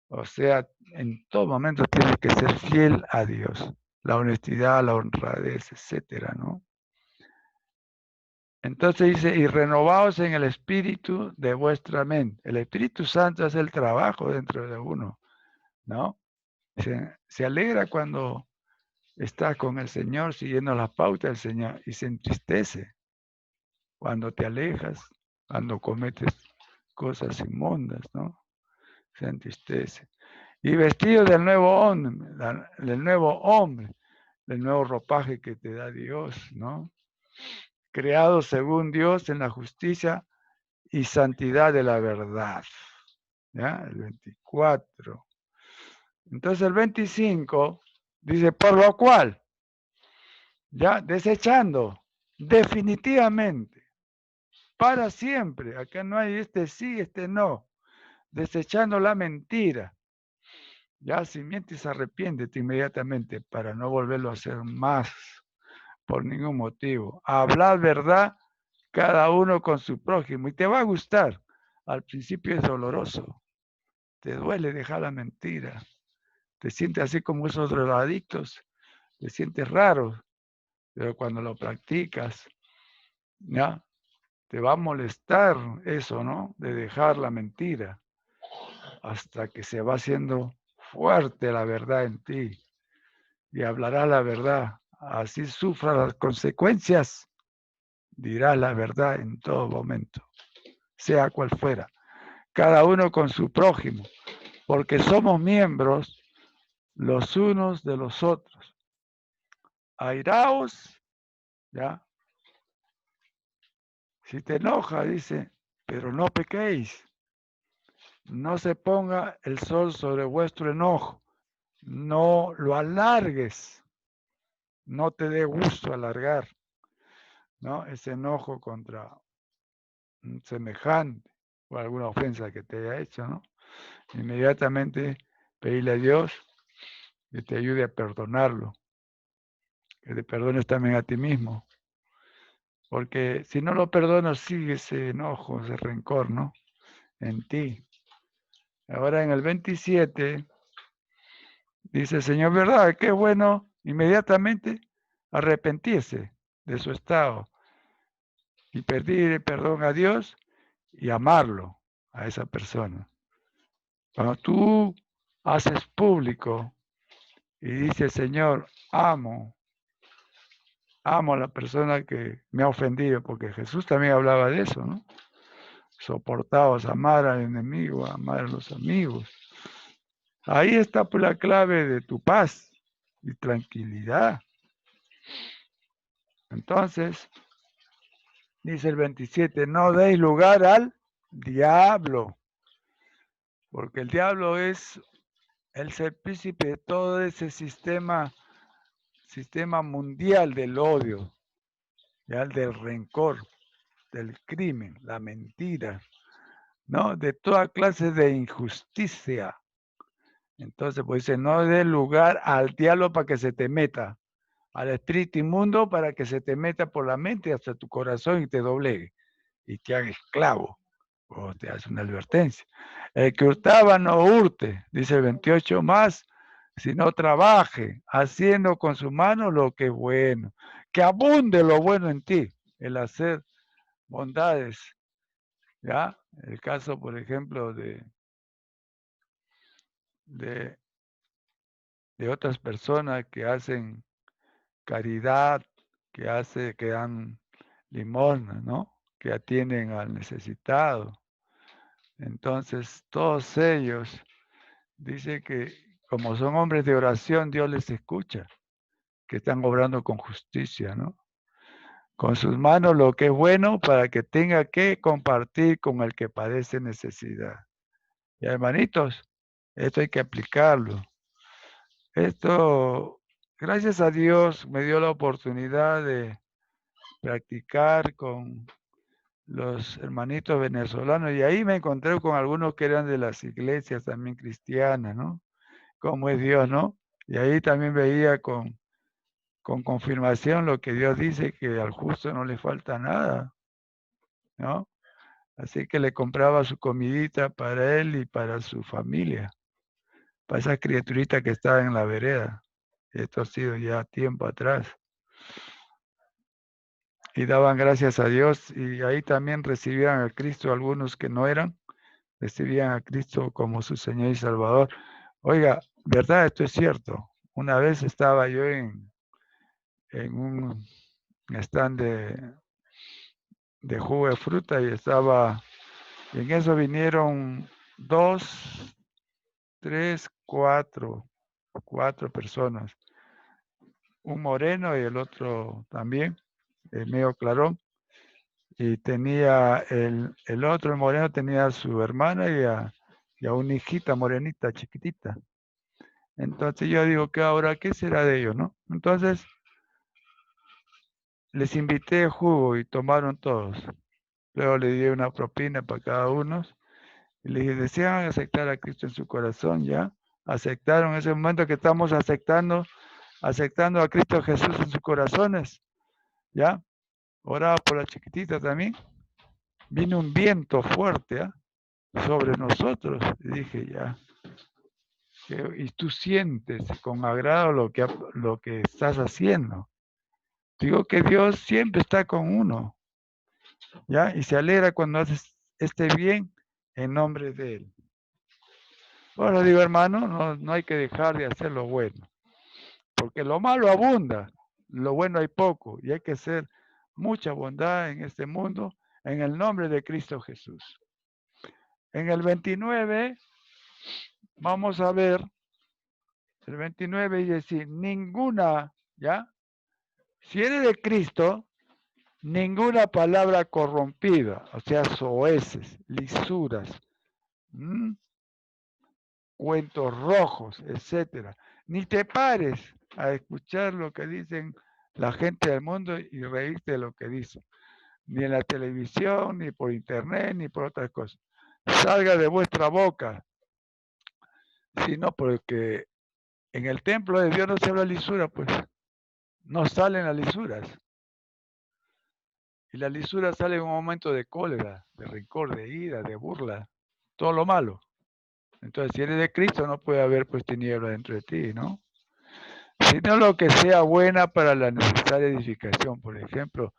O sea, en todo momento tienes que ser fiel a Dios. La honestidad, la honradez, etcétera, ¿no? Entonces dice, y renovaos en el espíritu de vuestra mente. El Espíritu Santo hace el trabajo dentro de uno, ¿no? Se alegra cuando está con el Señor, siguiendo las pautas del Señor, y se entristece cuando te alejas, cuando cometes cosas inmundas, ¿no? Se entristece. Y vestido del nuevo hombre, del nuevo ropaje que te da Dios, ¿no? Creado según Dios en la justicia y santidad de la verdad. ¿Ya? El 24. Entonces el 25 dice, por lo cual, ya desechando definitivamente, para siempre, acá no hay este sí, este no, desechando la mentira. Ya si mientes, arrepiéntete inmediatamente para no volverlo a hacer más por ningún motivo. Hablar verdad cada uno con su prójimo y te va a gustar. Al principio es doloroso, te duele dejar la mentira, te sientes así como esos drogadictos, te sientes raro, pero cuando lo practicas, ¿ya? Te va a molestar eso, ¿no? De dejar la mentira, hasta que se va haciendo fuerte la verdad en ti y hablarás la verdad. Así sufra las consecuencias, dirás la verdad en todo momento, sea cual fuera. Cada uno con su prójimo, porque somos miembros los unos de los otros. Airaos, ¿ya? Si te enoja, dice, pero no pequéis. No se ponga el sol sobre vuestro enojo. No lo alargues. No te dé gusto alargar, ¿no? Ese enojo contra un semejante o alguna ofensa que te haya hecho, ¿no? Inmediatamente pedirle a Dios que te ayude a perdonarlo, que te perdones también a ti mismo, porque si no lo perdonas sigue ese enojo, ese rencor, ¿no? En ti. Ahora en el 27 dice, Señor, ¿verdad? Qué bueno inmediatamente arrepentirse de su estado y pedir perdón a Dios y amarlo a esa persona. Cuando tú haces público y dices, Señor, amo a la persona que me ha ofendido, porque Jesús también hablaba de eso, ¿no? Soportaos, amar al enemigo, amar a los amigos. Ahí está pues la clave de tu paz y tranquilidad. Entonces, dice el 27, no deis lugar al diablo, porque el diablo es el príncipe de todo ese sistema mundial del odio, ¿ya? Del rencor, del crimen, la mentira, ¿no? De toda clase de injusticia. Entonces, pues dice, no dé lugar al diablo para que se te meta, al espíritu inmundo para que se te meta por la mente hasta tu corazón y te doblegue y te haga esclavo. O te hace una advertencia. El que hurtaba no hurte, dice el 28 más, sino trabaje, haciendo con su mano lo que es bueno. Que abunde lo bueno en ti, el hacer bondades. ¿Ya? El caso, por ejemplo, de otras personas que hacen caridad, que dan limosna, ¿no? Que atienden al necesitado. Entonces, todos ellos, dice que como son hombres de oración, Dios les escucha, que están obrando con justicia, ¿no? Con sus manos lo que es bueno para que tenga que compartir con el que padece necesidad. Y hermanitos, esto hay que aplicarlo. Esto, gracias a Dios, me dio la oportunidad de practicar con los hermanitos venezolanos y ahí me encontré con algunos que eran de las iglesias también cristianas, ¿no? Cómo es Dios, ¿no? Y ahí también veía con confirmación lo que Dios dice, que al justo no le falta nada, ¿no? Así que le compraba su comidita para él y para su familia, para esa criaturita que estaba en la vereda. Esto ha sido ya tiempo atrás. Y daban gracias a Dios y ahí también recibían a Cristo algunos que no eran, recibían a Cristo como su Señor y Salvador. Oiga, ¿verdad? Esto es cierto. Una vez estaba yo en un stand de jugo de fruta y en eso vinieron 2, 3, 4 personas. Un moreno y el otro también, medio clarón. Y tenía el otro, el moreno, tenía a su hermana y a una hijita morenita, chiquitita. Entonces yo digo, ¿qué ahora qué será de ellos, no? Entonces les invité jugo y tomaron todos. Luego le di una propina para cada uno. Y le dije, ¿desean aceptar a Cristo en su corazón? ¿Ya? Aceptaron ese momento que estamos aceptando a Cristo Jesús en sus corazones. ¿Ya? Oraba por la chiquitita también. Vino un viento fuerte, ¿ah? Sobre nosotros. Y dije, ya. Y tú sientes con agrado lo que estás haciendo. Digo que Dios siempre está con uno. ¿Ya? Y se alegra cuando haces este bien en nombre de Él. Ahora digo, hermano, no hay que dejar de hacer lo bueno. Porque lo malo abunda, lo bueno hay poco. Y hay que hacer mucha bondad en este mundo en el nombre de Cristo Jesús. En el 29, vamos a ver, el 29 y decir, ninguna, ¿ya? Si eres de Cristo, ninguna palabra corrompida, o sea, soeces, lisuras, cuentos rojos, etcétera. Ni te pares a escuchar lo que dicen la gente del mundo y reírte de lo que dicen. Ni en la televisión, ni por internet, ni por otras cosas. Salga de vuestra boca, sino porque en el templo de Dios no se habla lisura, pues no salen las lisuras. Y la lisura sale en un momento de cólera, de rencor, de ira, de burla, todo lo malo. Entonces, si eres de Cristo, no puede haber pues tiniebla dentro de ti, ¿no? Sino lo que sea buena para la necesaria edificación. Por ejemplo,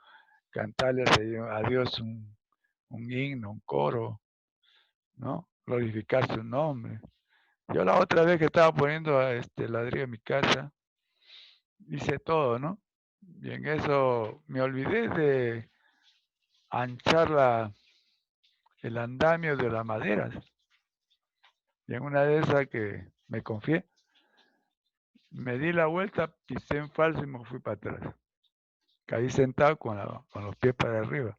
cantarle a Dios un himno, un coro, ¿no? Glorificar su nombre. Yo la otra vez que estaba poniendo ladrillo en mi casa, hice todo, ¿no? Y en eso me olvidé de anchar el andamio de las maderas. Y en una de esas que me confié, me di la vuelta, pisé en falso y me fui para atrás. Caí sentado con los pies para arriba.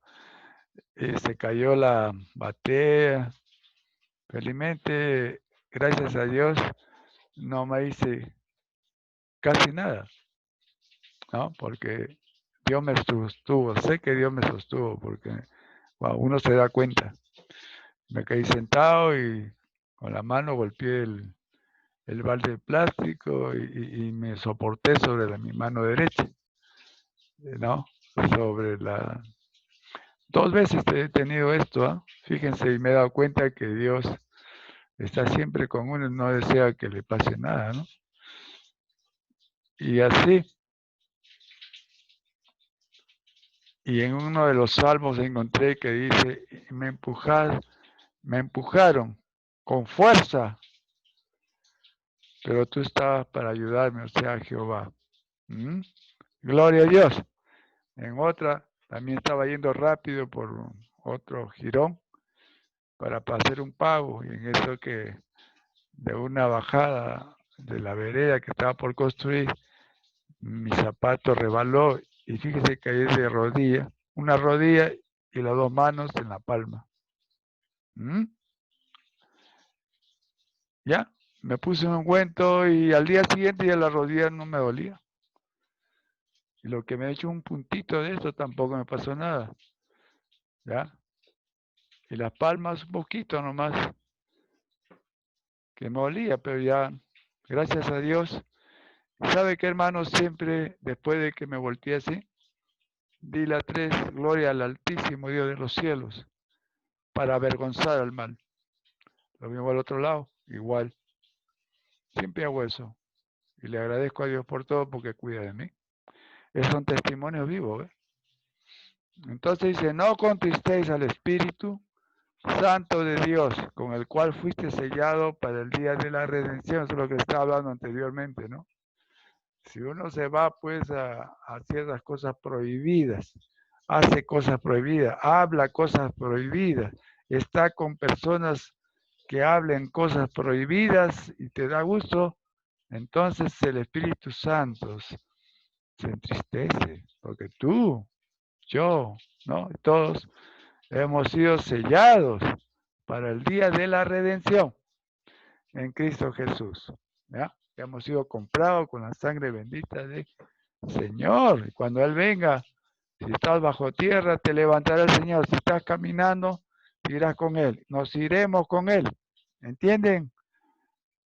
Y se cayó la batea. Felizmente, gracias a Dios, no me hice casi nada, ¿no? Porque Dios me sostuvo. Sé que Dios me sostuvo porque uno se da cuenta. Me caí sentado y con la mano golpeé el balde de plástico y me soporté sobre mi mano derecha, ¿no? Sobre 2 veces he tenido esto, ¿eh? Fíjense, y me he dado cuenta que Dios está siempre con uno y no desea que le pase nada, ¿no? Y así, y en uno de los salmos encontré que dice, me empujaron con fuerza, pero tú estabas para ayudarme, o sea, Jehová. Gloria a Dios. En otra, también estaba yendo rápido por otro jirón para hacer un pago, y en eso que de una bajada de la vereda que estaba por construir, mi zapato rebaló y fíjese que caí de rodilla, una rodilla y las dos manos en la palma. ¿Mm? Ya, me puse un ungüento y al día siguiente ya la rodilla no me dolía. Y lo que me ha hecho un puntito de eso tampoco me pasó nada. ¿Ya? Y las palmas un poquito nomás, que me dolía, pero ya, gracias a Dios. ¿Sabe qué, hermano? Siempre, después de que me volteé así, di la 3, gloria al Altísimo Dios de los cielos, para avergonzar al mal. Lo mismo al otro lado, igual. Siempre hago eso. Y le agradezco a Dios por todo porque cuida de mí. Esos son testimonios vivos, ¿eh? Entonces dice, no contristéis al Espíritu Santo de Dios, con el cual fuiste sellado para el día de la redención. Eso es lo que estaba hablando anteriormente, ¿no? Si uno se va pues a ciertas cosas prohibidas, hace cosas prohibidas, habla cosas prohibidas, está con personas que hablen cosas prohibidas y te da gusto, entonces el Espíritu Santo se entristece, porque tú, yo, ¿no? Todos hemos sido sellados para el día de la redención en Cristo Jesús, ¿ya? Hemos sido comprados con la sangre bendita del Señor. Y cuando Él venga, si estás bajo tierra, te levantará el Señor. Si estás caminando, irás con Él. Nos iremos con Él. ¿Entienden?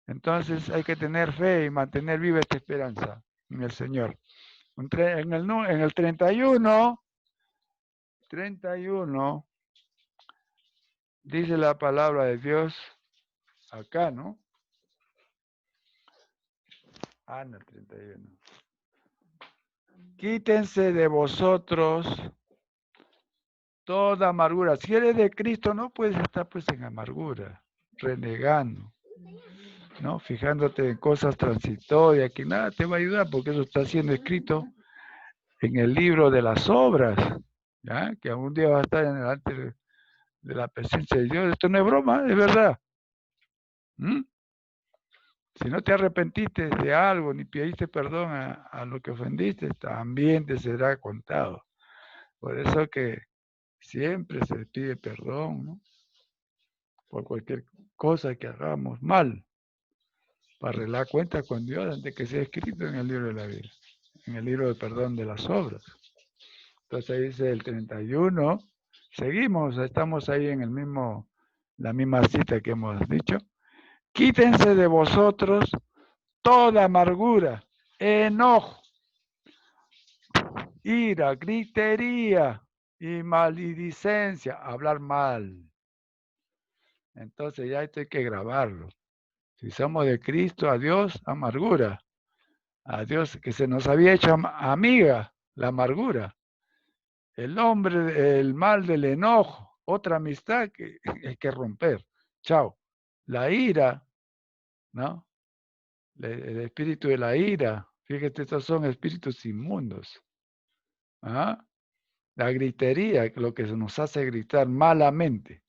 Entonces hay que tener fe y mantener viva esta esperanza en el Señor. En el 31, dice la palabra de Dios acá, ¿no? En el 31. Quítense de vosotros toda amargura. Si eres de Cristo, no puedes estar pues en amargura, renegando, ¿no? Fijándote en cosas transitorias, que nada te va a ayudar, porque eso está siendo escrito en el libro de las obras, ¿ya? Que algún día va a estar delante de la presencia de Dios. Esto no es broma, es verdad. Si no te arrepentiste de algo, ni pediste perdón a lo que ofendiste, también te será contado. Por eso que siempre se pide perdón, ¿no? Por cualquier cosa que hagamos mal, para arreglar cuentas con Dios antes que sea escrito en el libro de la vida, en el libro de perdón de las obras. Entonces ahí dice el 31, seguimos, estamos ahí en la misma cita que hemos dicho. Quítense de vosotros toda amargura, enojo, ira, gritería y maledicencia, hablar mal. Entonces ya esto hay que grabarlo. Si somos de Cristo, a Dios, amargura. A Dios que se nos había hecho amiga, la amargura. El mal del enojo, otra amistad que hay que romper. Chao. La ira, ¿no? El espíritu de la ira. Fíjate, estos son espíritus inmundos. ¿Ah? La gritería, lo que nos hace gritar malamente,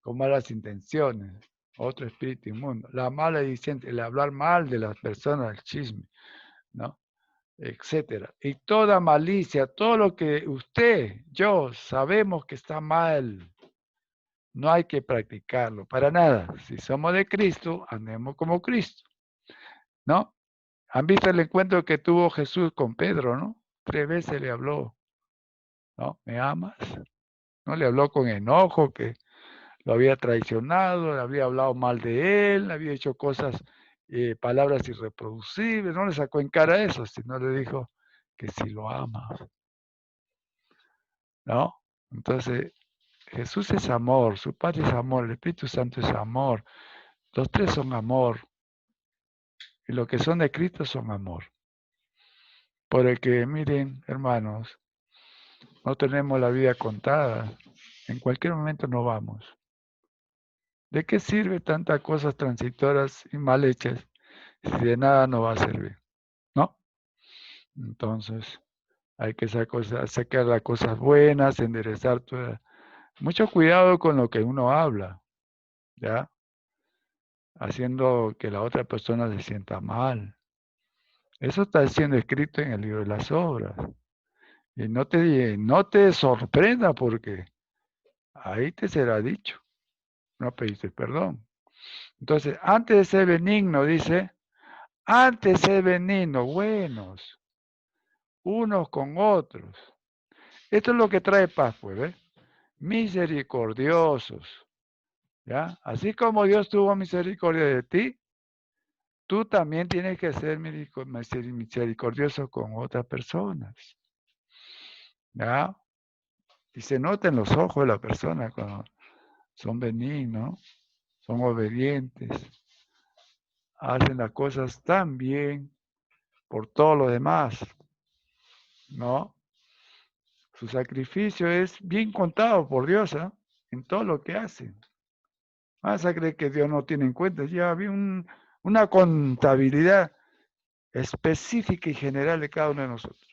con malas intenciones. Otro espíritu inmundo. La maledicencia, el hablar mal de las personas, el chisme, ¿no? Etcétera. Y toda malicia, todo lo que usted, yo, sabemos que está mal, no hay que practicarlo, para nada. Si somos de Cristo, andemos como Cristo, ¿no? ¿Han visto el encuentro que tuvo Jesús con Pedro, no? 3 veces le habló, ¿no? ¿Me amas? No le habló con enojo, que lo había traicionado, le había hablado mal de él, le había hecho cosas, palabras irreproducibles, no le sacó en cara eso, sino le dijo que si lo ama, ¿no? Entonces, Jesús es amor, su Padre es amor, el Espíritu Santo es amor, los tres son amor, y los que son de Cristo son amor. Por el que, miren, hermanos, no tenemos la vida contada, en cualquier momento nos vamos. ¿De qué sirve tantas cosas transitorias y mal hechas si de nada nos va a servir? ¿No? Entonces, hay que sacar las cosas buenas, enderezar todo. Mucho cuidado con lo que uno habla, ¿ya? haciendo que la otra persona se sienta mal. Eso está siendo escrito en el libro de las obras. Y no te sorprenda porque ahí te será dicho. No pediste perdón. Entonces, antes de ser benigno, dice, antes de ser benigno, buenos, unos con otros. Esto es lo que trae paz, pues, ¿ves? Misericordiosos, ¿ya? Así como Dios tuvo misericordia de ti, tú también tienes que ser misericordioso con otras personas, ¿ya? Y se nota en los ojos de la persona cuando son benignos, son obedientes, hacen las cosas tan bien por todo lo demás, ¿no? Su sacrificio es bien contado por Dios, ¿eh? En todo lo que hacen. Vas a creer que Dios no tiene en cuenta. Ya había una contabilidad específica y general de cada uno de nosotros.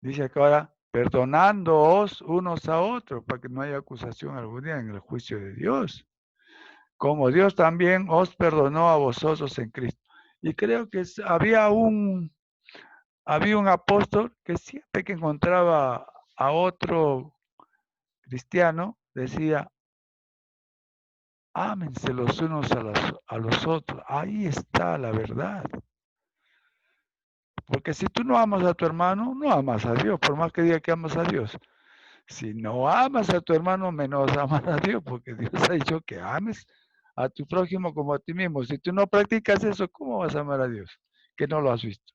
Dice acá ahora, perdonándoos unos a otros, para que no haya acusación alguna en el juicio de Dios. Como Dios también os perdonó a vosotros en Cristo. Y creo que había un apóstol que siempre que encontraba a otro cristiano, decía, ámense los unos a los otros. Ahí está la verdad. Porque si tú no amas a tu hermano, no amas a Dios, por más que diga que amas a Dios. Si no amas a tu hermano, menos amas a Dios, porque Dios ha dicho que ames a tu prójimo como a ti mismo. Si tú no practicas eso, ¿cómo vas a amar a Dios? Que no lo has visto.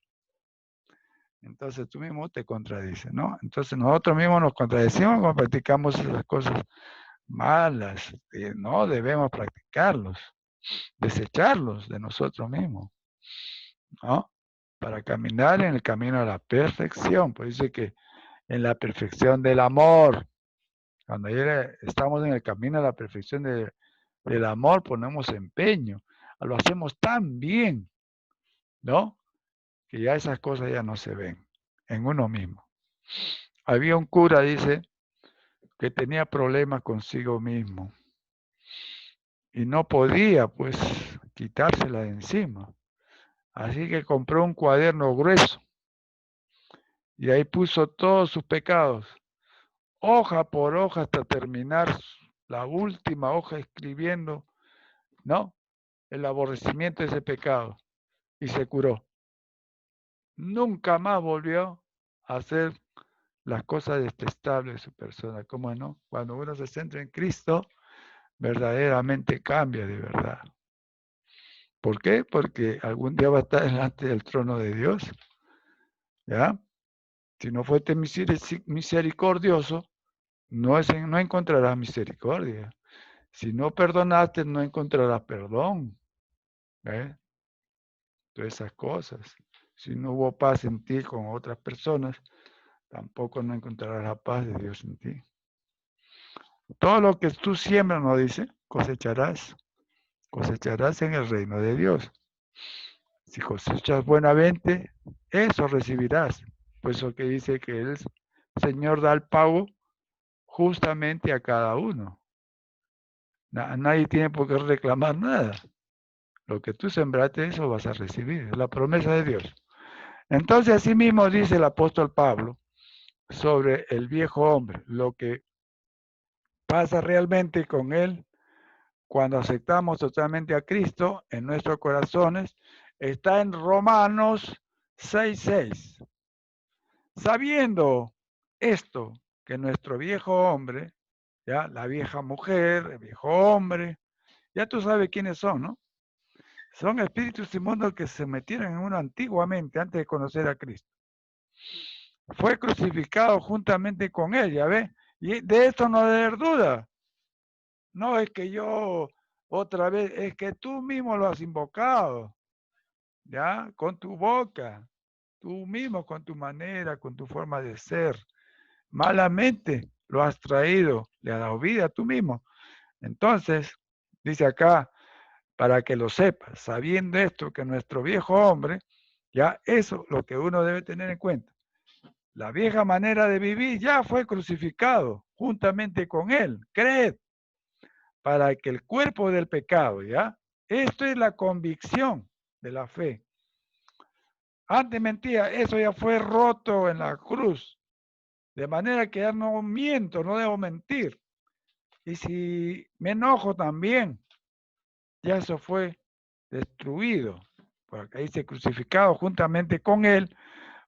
Entonces tú mismo te contradices, ¿no? Entonces nosotros mismos nos contradecimos cuando practicamos esas cosas malas. No debemos practicarlos, desecharlos de nosotros mismos, ¿no? Para caminar en el camino a la perfección. Pues dice que en la perfección del amor, cuando estamos en el camino a la perfección del amor, ponemos empeño, lo hacemos tan bien, ¿no? Que ya esas cosas ya no se ven en uno mismo. Había un cura, dice, que tenía problemas consigo mismo y no podía, pues, quitársela de encima. Así que compró un cuaderno grueso y ahí puso todos sus pecados, hoja por hoja hasta terminar la última hoja escribiendo, ¿no? El aborrecimiento de ese pecado y se curó. Nunca más volvió a hacer las cosas detestables de su persona. ¿Cómo no? Cuando uno se centra en Cristo, verdaderamente cambia de verdad. ¿Por qué? Porque algún día va a estar delante del trono de Dios. ¿Ya? Si no fuiste misericordioso, no encontrarás misericordia. Si no perdonaste, no encontrarás perdón. ¿Eh? Todas esas cosas. Si no hubo paz en ti con otras personas, tampoco no encontrarás la paz de Dios en ti. Todo lo que tú siembras, nos dice, cosecharás. Cosecharás en el reino de Dios. Si cosechas buenamente, eso recibirás. Pues eso que dice que el Señor da el pago justamente a cada uno. Nadie tiene por qué reclamar nada. Lo que tú sembraste, eso vas a recibir. Es la promesa de Dios. Entonces, así mismo dice el apóstol Pablo sobre el viejo hombre, lo que pasa realmente con él cuando aceptamos totalmente a Cristo en nuestros corazones, está en Romanos 6:6. Sabiendo esto, que nuestro viejo hombre, ya la vieja mujer, el viejo hombre, ya tú sabes quiénes son, ¿no? Son espíritus inmundos que se metieron en uno antiguamente, antes de conocer a Cristo. Fue crucificado juntamente con él, ¿ya ves? Y de esto no debe haber duda. No es que yo otra vez, es que tú mismo lo has invocado, ¿ya? Con tu boca, tú mismo, con tu manera, con tu forma de ser. Malamente lo has traído, le has dado vida tú mismo. Entonces, dice acá, para que lo sepas, sabiendo esto, que nuestro viejo hombre, ya eso lo que uno debe tener en cuenta. La vieja manera de vivir ya fue crucificado juntamente con él. Creed. para que el cuerpo del pecado, ¿ya? Esto es la convicción de la fe. Antes mentía, eso ya fue roto en la cruz. De manera que ya no miento, no debo mentir. Y si me enojo también, ya eso fue destruido. Porque ahí se crucificado juntamente con él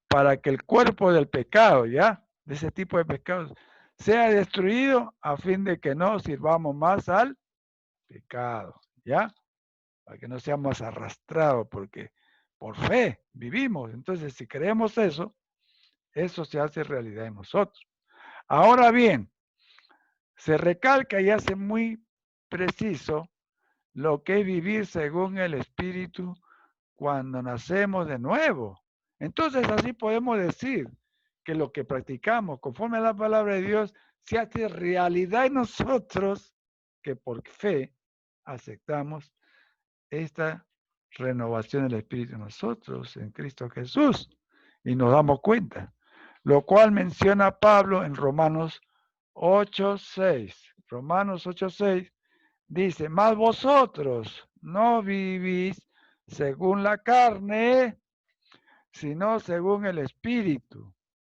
para que el cuerpo del pecado, ¿ya? De ese tipo de pecados, sea destruido a fin de que no sirvamos más al pecado, ¿ya? Para que no seamos arrastrados, porque por fe vivimos. Entonces, si creemos eso, eso se hace realidad en nosotros. Ahora bien, se recalca y hace muy preciso lo que es vivir según el Espíritu cuando nacemos de nuevo. Entonces, así podemos decir que lo que practicamos conforme a la palabra de Dios se hace realidad en nosotros, que por fe aceptamos esta renovación del Espíritu en nosotros, en Cristo Jesús, y nos damos cuenta, lo cual menciona Pablo en Romanos 8:6. Romanos 8:6 dice, mas vosotros no vivís según la carne, sino según el Espíritu.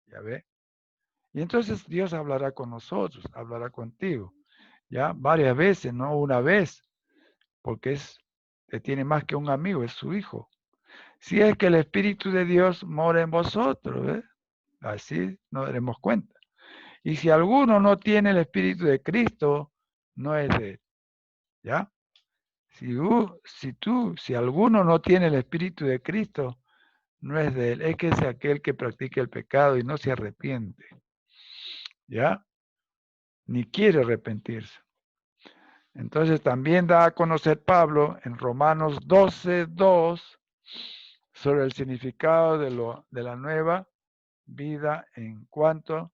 ¿Ya ve? Y entonces Dios hablará con nosotros, hablará contigo, ya varias veces, no una vez, porque tiene más que un amigo, es su hijo. Si es que el Espíritu de Dios mora en vosotros, ¿eh? Así nos daremos cuenta. Y si alguno no tiene el Espíritu de Cristo, no es de él, ¿ya? Si alguno no tiene el Espíritu de Cristo, no es de él, es que es aquel que practica el pecado y no se arrepiente, ¿ya? Ni quiere arrepentirse. Entonces también da a conocer Pablo en Romanos 12:2 sobre el significado de la nueva vida en cuanto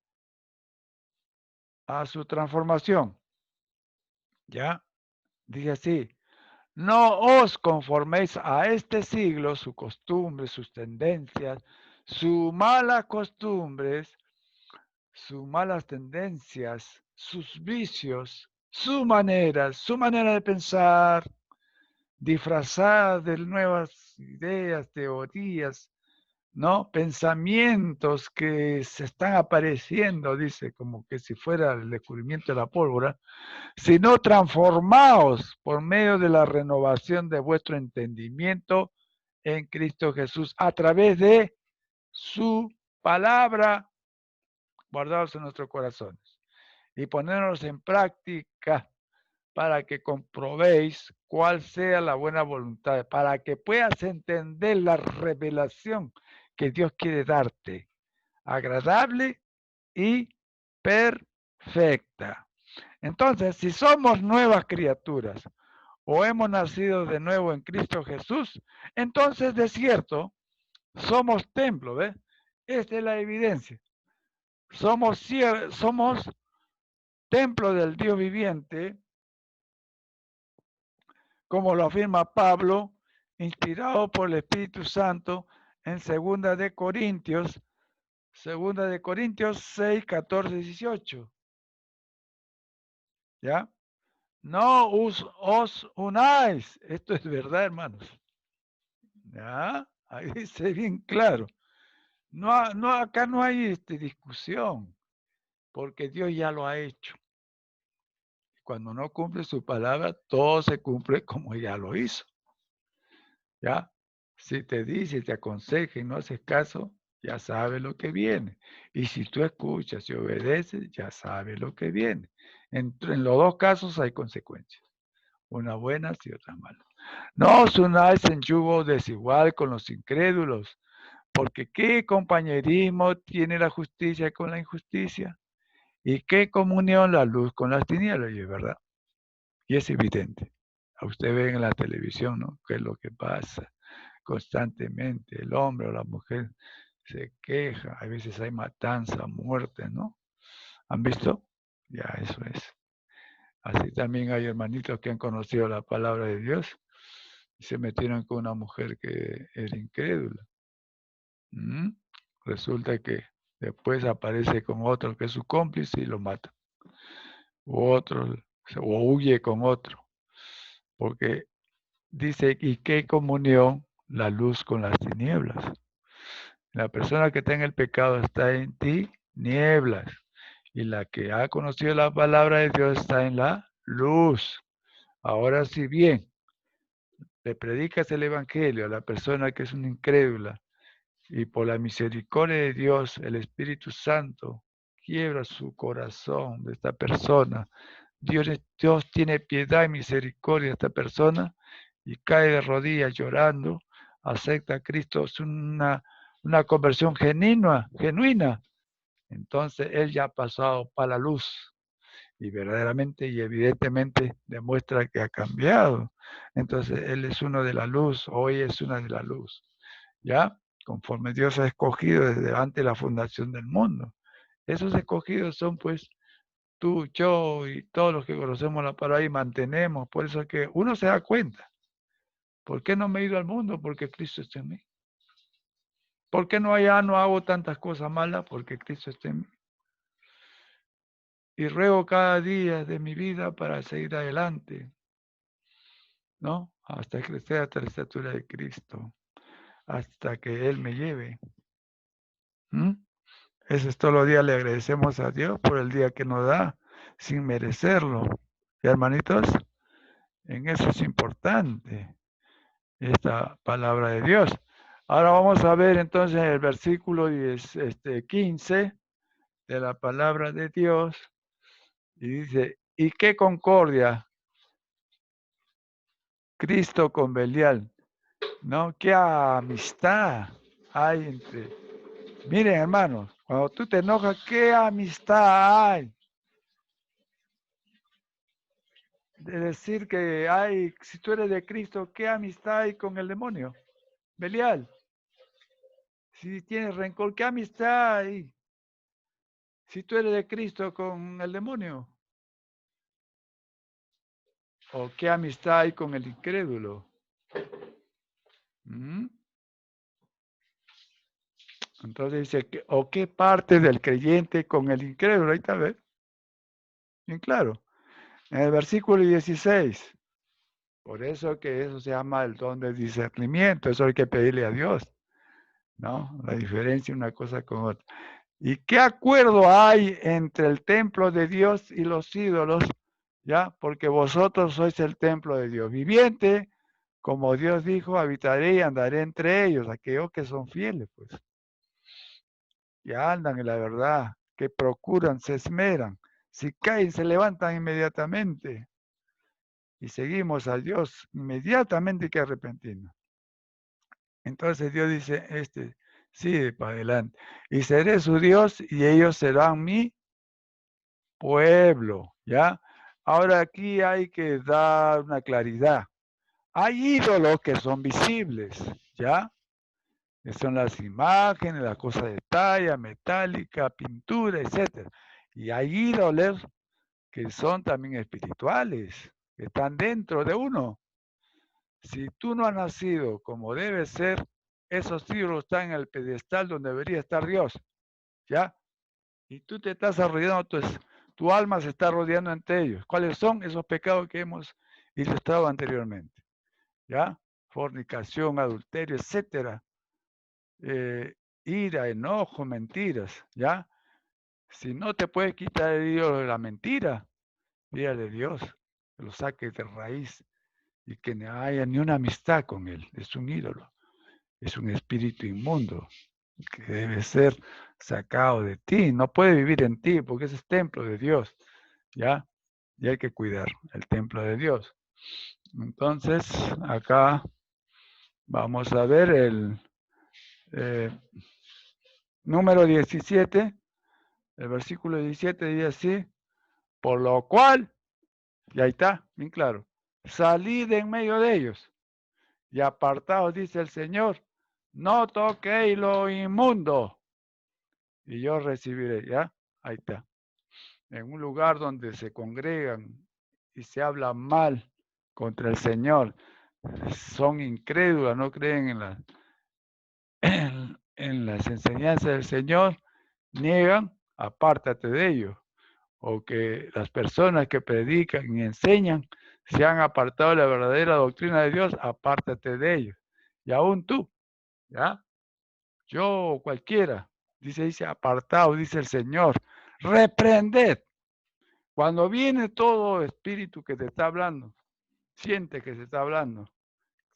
a su transformación. ¿Ya? Dice así, no os conforméis a este siglo, su costumbre, sus tendencias, sus malas costumbres, sus malas tendencias, sus vicios, su manera de pensar, disfrazadas de nuevas ideas, teorías, ¿no? Pensamientos que se están apareciendo, dice, como que si fuera el descubrimiento de la pólvora, sino transformaos por medio de la renovación de vuestro entendimiento en Cristo Jesús, a través de su palabra, guardados en nuestros corazones, y ponernos en práctica para que comprobéis cuál sea la buena voluntad, para que puedas entender la revelación que Dios quiere darte, agradable y perfecta. Entonces, si somos nuevas criaturas o hemos nacido de nuevo en Cristo Jesús, entonces de cierto somos templo, ¿ves? Esta es la evidencia. Somos templo del Dios viviente, como lo afirma Pablo, inspirado por el Espíritu Santo en 2 de Corintios 6, 14, 18. ¿Ya? No os unáis. Esto es verdad, hermanos. ¿Ya? Ahí dice bien claro. Acá no hay discusión, porque Dios ya lo ha hecho. Cuando no cumple su palabra, todo se cumple como ya lo hizo. ¿Ya? Si te dice, te aconseja y no haces caso, ya sabes lo que viene. Y si tú escuchas y obedeces, ya sabes lo que viene. En los dos casos hay consecuencias. Unas buenas y otras malas. No os unáis en yugo desigual con los incrédulos, porque ¿qué compañerismo tiene la justicia con la injusticia? ¿Y qué comunión la luz con las tinieblas? Y es verdad. Y es evidente. A usted ve en la televisión, ¿no? ¿Qué es lo que pasa? Constantemente el hombre o la mujer se queja, a veces hay matanza, muerte, ¿no? ¿Han visto? Ya, eso es. Así también hay hermanitos que han conocido la palabra de Dios y se metieron con una mujer que era incrédula. Resulta que después aparece con otro que es su cómplice y lo mata. U otros o huye con otro. Porque dice, ¿y qué comunión la luz con las tinieblas? La persona que tenga el pecado está en tinieblas. Y la que ha conocido la palabra de Dios está en la luz. Ahora, si bien le predicas el evangelio a la persona que es una incrédula y por la misericordia de Dios, el Espíritu Santo quiebra su corazón de esta persona. Dios tiene piedad y misericordia de esta persona y cae de rodillas llorando, acepta a Cristo, es una conversión genuina. Entonces él ya ha pasado para la luz y verdaderamente y evidentemente demuestra que ha cambiado. Entonces él es uno de la luz, hoy es una de la luz, ¿ya? Conforme Dios ha escogido desde antes de la fundación del mundo. Esos escogidos son pues tú, yo y todos los que conocemos la palabra y mantenemos. Por eso es que uno se da cuenta. ¿Por qué no me he ido al mundo? Porque Cristo está en mí. ¿Por qué no hago tantas cosas malas? Porque Cristo está en mí. Y ruego cada día de mi vida para seguir adelante, ¿no? Hasta crecer hasta la estatura de Cristo, hasta que Él me lleve. Eso es todos los días, le agradecemos a Dios por el día que nos da, sin merecerlo. ¿Y hermanitos? En eso es importante esta palabra de Dios. Ahora vamos a ver entonces el versículo 15 de la palabra de Dios. Y dice, ¿y qué concordia Cristo con Belial? ¿No? ¿Qué amistad hay entre... Miren, hermanos, cuando tú te enojas, ¿qué amistad hay? De decir que hay, si tú eres de Cristo, ¿qué amistad hay con el demonio? Belial. Si tienes rencor, ¿qué amistad hay? Si tú eres de Cristo con el demonio. ¿O qué amistad hay con el incrédulo? Entonces dice, ¿o qué parte del creyente con el incrédulo? Ahí está, ¿ves? Bien claro. En el versículo 16. Por eso que eso se llama el don de discernimiento. Eso hay que pedirle a Dios, ¿no? La diferencia una cosa con otra. ¿Y qué acuerdo hay entre el templo de Dios y los ídolos? ¿Ya? Porque vosotros sois el templo de Dios viviente. Como Dios dijo, habitaré y andaré entre ellos, aquellos que son fieles, pues. Que andan en la verdad, que procuran, se esmeran. Si caen, se levantan inmediatamente. Y seguimos a Dios, inmediatamente hay que arrepentirnos. Entonces Dios dice, sigue para adelante. Y seré su Dios y ellos serán mi pueblo, ¿ya? Ahora aquí hay que dar una claridad. Hay ídolos que son visibles, ¿ya? Que son las imágenes, las cosas de talla, metálica, pintura, etc. Y hay ídolos que son también espirituales, que están dentro de uno. Si tú no has nacido como debe ser, esos ídolos están en el pedestal donde debería estar Dios, ¿ya? Y tú te estás arrodillando, tu alma se está rodeando entre ellos. ¿Cuáles son esos pecados que hemos ilustrado anteriormente? ¿Ya? Fornicación, adulterio, etcétera. Ira, enojo, mentiras, ¿ya? Si no te puedes quitar el ídolo de la mentira, pídale a Dios que lo saque de raíz y que no haya ni una amistad con él. Es un ídolo, es un espíritu inmundo que debe ser sacado de ti. No puede vivir en ti porque ese es templo de Dios, ¿ya? Y hay que cuidar el templo de Dios. Entonces, acá vamos a ver el número 17, el versículo 17 dice así, por lo cual, y ahí está, bien claro, salid en medio de ellos y apartaos, dice el Señor, no toquéis lo inmundo y yo recibiré, ¿ya? Ahí está. En un lugar donde se congregan y se habla mal contra el Señor, son incrédulas, no creen en las enseñanzas del Señor, niegan, apártate de ellos. o que las personas que predican y enseñan se han apartado de la verdadera doctrina de Dios, apártate de ellos. Y aún tú, ¿ya? Yo, cualquiera, dice apartado, dice el Señor, reprended. Cuando viene todo espíritu que te está hablando, siente que se está hablando,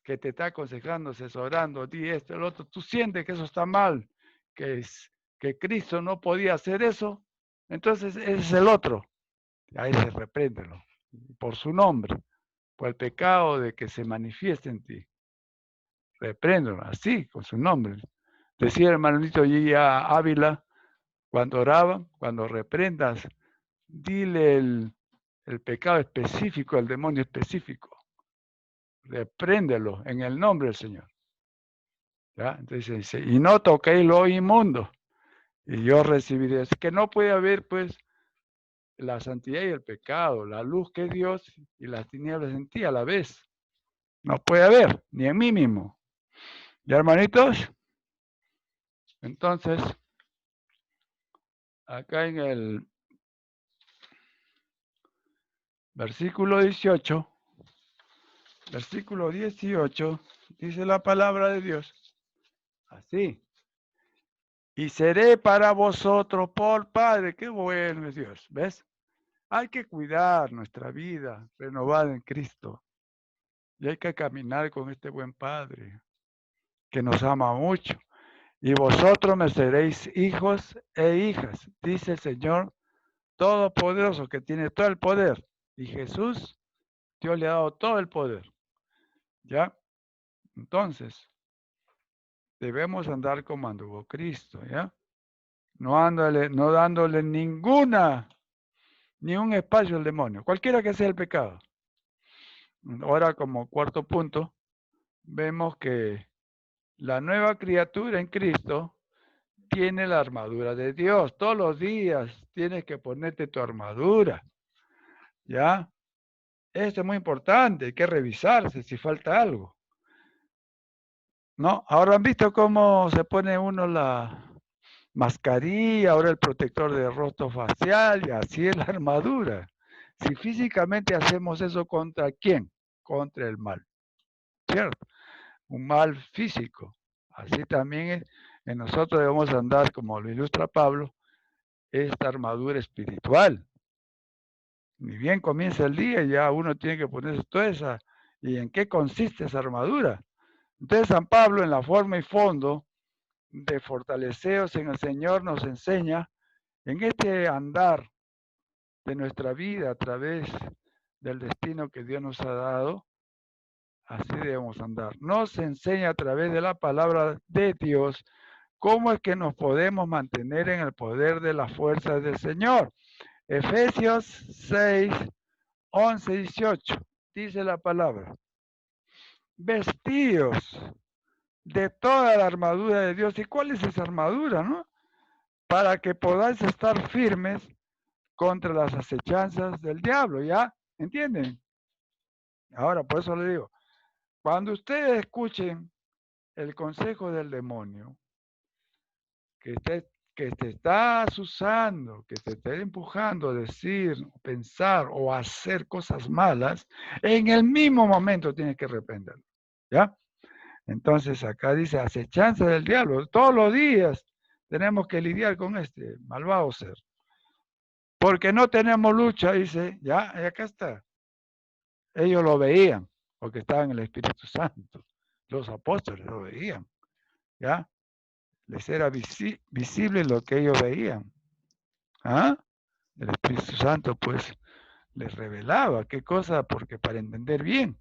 que te está aconsejando, asesorando, di esto, el otro, tú sientes que eso está mal, que Cristo no podía hacer eso, entonces ese es el otro. Ahí se repréndelo, por su nombre, por el pecado de que se manifieste en ti. Repréndelo, así, con su nombre. Decía el hermanito G. Ávila, cuando oraban, cuando reprendas, dile el pecado específico, el demonio específico. Repréndelo en el nombre del Señor. ¿Ya? Entonces dice, y no toquéis lo inmundo, y yo recibiré. Es que no puede haber, pues, la santidad y el pecado, la luz que es Dios y las tinieblas en ti a la vez. No puede haber, ni en mí mismo. ¿Ya, hermanitos? Entonces, acá en el versículo 18, dice la palabra de Dios, así. Y seré para vosotros por Padre. Qué bueno es Dios, ¿ves? Hay que cuidar nuestra vida renovada en Cristo. Y hay que caminar con este buen Padre, que nos ama mucho. Y vosotros me seréis hijos e hijas, dice el Señor Todopoderoso, que tiene todo el poder. Y Jesús, Dios le ha dado todo el poder. ¿Ya? Entonces, debemos andar como anduvo Cristo, ¿ya? No dándole ni un espacio al demonio, cualquiera que sea el pecado. Ahora, como cuarto punto, vemos que la nueva criatura en Cristo tiene la armadura de Dios. Todos los días tienes que ponerte tu armadura. ¿Ya? Esto es muy importante, hay que revisarse si falta algo. ¿No? Ahora han visto cómo se pone uno la mascarilla, ahora el protector de rostro facial, y así es la armadura. Si físicamente hacemos eso, ¿contra quién? Contra el mal. ¿Cierto? Un mal físico. Así también en nosotros debemos andar, como lo ilustra Pablo, esta armadura espiritual. Ni bien comienza el día y ya uno tiene que ponerse toda esa. ¿Y en qué consiste esa armadura? Entonces San Pablo, en la forma y fondo de fortaleceos en el Señor, nos enseña en este andar de nuestra vida a través del destino que Dios nos ha dado. Así debemos andar. Nos enseña a través de la palabra de Dios cómo es que nos podemos mantener en el poder de las fuerzas del Señor. Efesios 6, 11, 18. Dice la palabra. Vestíos de toda la armadura de Dios. ¿Y cuál es esa armadura, no? Para que podáis estar firmes contra las acechanzas del diablo, ¿ya? ¿Entienden? Ahora, por eso le digo, cuando ustedes escuchen el consejo del demonio, que te estás usando, que te está empujando a decir, pensar o hacer cosas malas, en el mismo momento tienes que reprenderlo, ¿ya? Entonces acá dice acechanza del diablo. Todos los días tenemos que lidiar con este malvado ser. Porque no tenemos lucha, dice, ya, y acá está. Ellos lo veían, porque estaban en el Espíritu Santo. Los apóstoles lo veían, ¿ya? Les era visible lo que ellos veían. ¿Ah? El Espíritu Santo, pues, les revelaba qué cosa, porque para entender bien.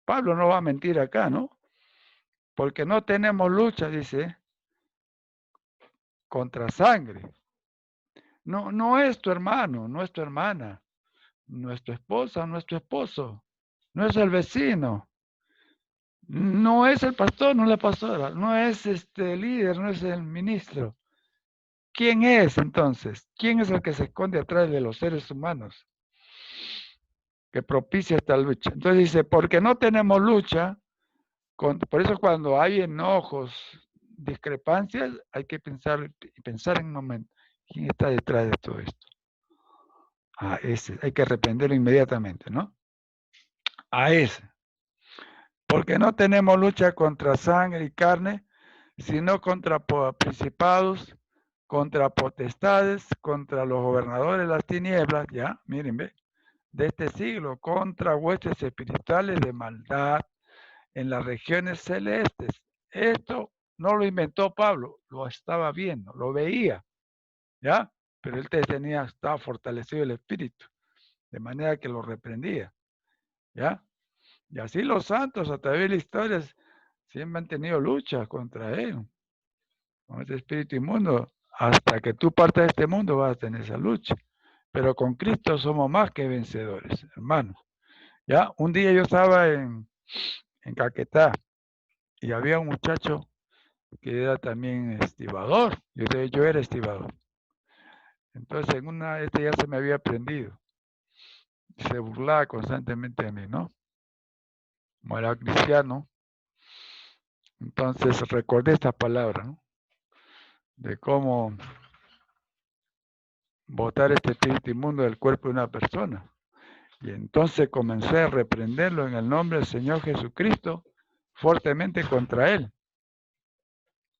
Pablo no va a mentir acá, ¿no? Porque no tenemos lucha, dice, contra sangre. No es tu hermano, no es tu hermana, no es tu esposa, no es tu esposo, no es el vecino, no es el pastor, no es la pastora, no es el líder, no es el ministro. ¿Quién es entonces? ¿Quién es el que se esconde atrás de los seres humanos? Que propicia esta lucha. Entonces dice, porque no tenemos lucha, por eso cuando hay enojos, discrepancias, hay que pensar en un momento, ¿quién está detrás de todo esto? A ese. Hay que reprenderlo inmediatamente, ¿no? A ese. Porque no tenemos lucha contra sangre y carne, sino contra principados, contra potestades, contra los gobernadores de las tinieblas, ya, miren, ve, de este siglo, contra huestes espirituales de maldad en las regiones celestes. Esto no lo inventó Pablo, lo estaba viendo, lo veía, ¿ya? Pero él estaba fortalecido el espíritu, de manera que lo reprendía, ¿ya? Y así los santos a través de la historia siempre han tenido luchas contra él, con ese espíritu inmundo. Hasta que tú partas de este mundo vas a tener esa lucha. Pero con Cristo somos más que vencedores, hermanos. ¿Ya? Un día yo estaba en Caquetá y había un muchacho que era también estibador. Yo era estibador. Entonces, en una ya se me había aprendido. Se burlaba constantemente de mí, ¿no? Como era cristiano. Entonces, recordé esta palabra, ¿no? De cómo botar este espíritu inmundo del cuerpo de una persona. Y entonces comencé a reprenderlo en el nombre del Señor Jesucristo, fuertemente contra él.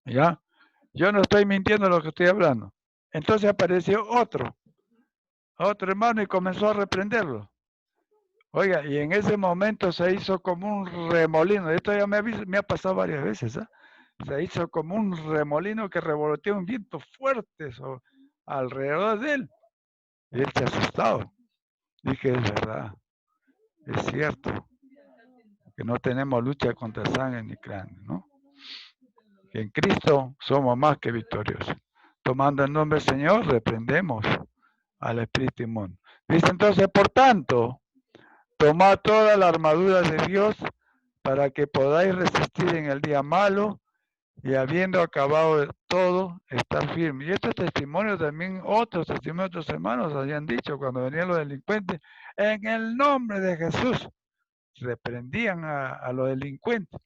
¿Ya? Yo no estoy mintiendo lo que estoy hablando. Entonces apareció otro hermano y comenzó a reprenderlo. Oiga, y en ese momento se hizo como un remolino. Esto ya me ha pasado varias veces. ¿eh? Se hizo como un remolino que revoloteó un viento fuerte alrededor de él. Y él se asustado. Dije, es verdad, es cierto, que no tenemos lucha contra sangre ni carne, ¿no? Que en Cristo somos más que victoriosos. Tomando el nombre del Señor, reprendemos al espíritu inmundo. Dice entonces, por tanto, tomad toda la armadura de Dios para que podáis resistir en el día malo y habiendo acabado de todo, estar firme. Y estos testimonios también, otros testimonios de otros hermanos habían dicho cuando venían los delincuentes, en el nombre de Jesús, reprendían a los delincuentes.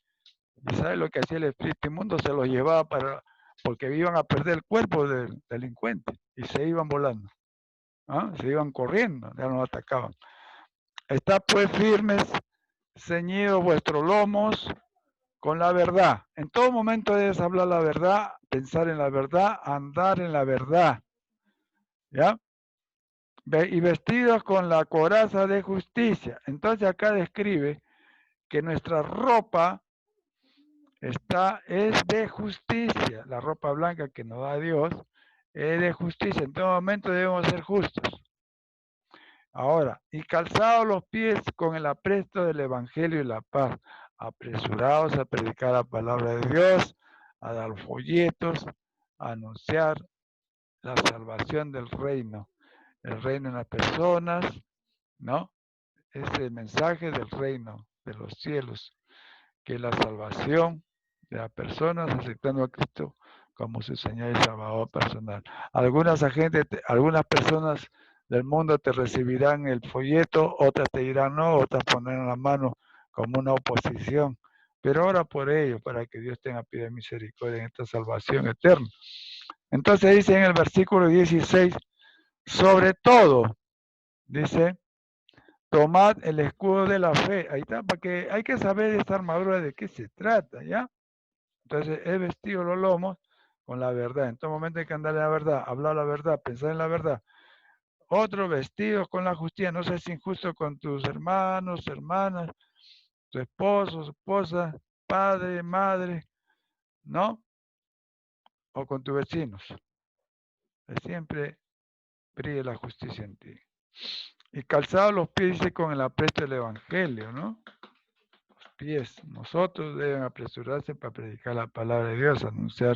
¿Y sabe lo que hacía el espíritu inmundo? Se los llevaba porque iban a perder el cuerpo del delincuente y se iban volando. ¿Ah? Se iban corriendo, ya no atacaban. Está pues firmes, ceñidos vuestros lomos con la verdad. En todo momento debes hablar la verdad, pensar en la verdad, andar en la verdad. ¿Ya? Y vestidos con la coraza de justicia. Entonces acá describe que nuestra ropa es de justicia. La ropa blanca que nos da Dios es de justicia. En todo momento debemos ser justos. Ahora, y calzados los pies con el apresto del Evangelio y la paz, apresurados a predicar la palabra de Dios, a dar folletos, a anunciar la salvación del reino, el reino en las personas, ¿no? Ese mensaje del reino de los cielos, que es la salvación de las personas aceptando a Cristo como su Señor y Salvador personal. Algunas personas del mundo te recibirán el folleto, otras te dirán no, otras pondrán la mano como una oposición. Pero ora por ellos, para que Dios tenga piedad y misericordia en esta salvación eterna. Entonces dice en el versículo 16, sobre todo, dice, tomad el escudo de la fe. Ahí está, porque hay que saber esta armadura de qué se trata, ¿ya? Entonces, he vestido los lomos con la verdad. En todo momento hay que andar en la verdad, hablar la verdad, pensar en la verdad. Otro vestido con la justicia. No seas injusto con tus hermanos, hermanas, tu esposo, su esposa, padre, madre, ¿no? O con tus vecinos. Que siempre brille la justicia en ti. Y calzados los pies, dice, con el apresto del Evangelio, ¿no? Los pies. Nosotros deben apresurarse para predicar la palabra de Dios, anunciar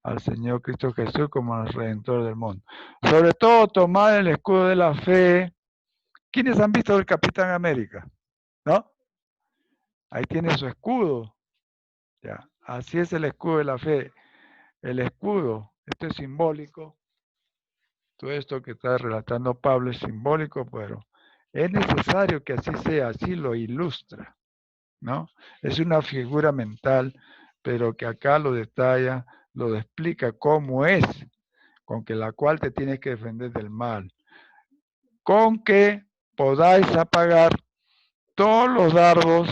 al Señor Cristo Jesús como el Redentor del mundo. Sobre todo, tomar el escudo de la fe. ¿Quiénes han visto el Capitán América? ¿No? Ahí tiene su escudo. Ya. Así es el escudo de la fe. El escudo, esto es simbólico. Todo esto que está relatando Pablo es simbólico, pero es necesario que así sea, así lo ilustra, ¿no? Es una figura mental, pero que acá lo detalla, lo explica cómo es, con que la cual te tienes que defender del mal. con que podáis apagar todos los dardos,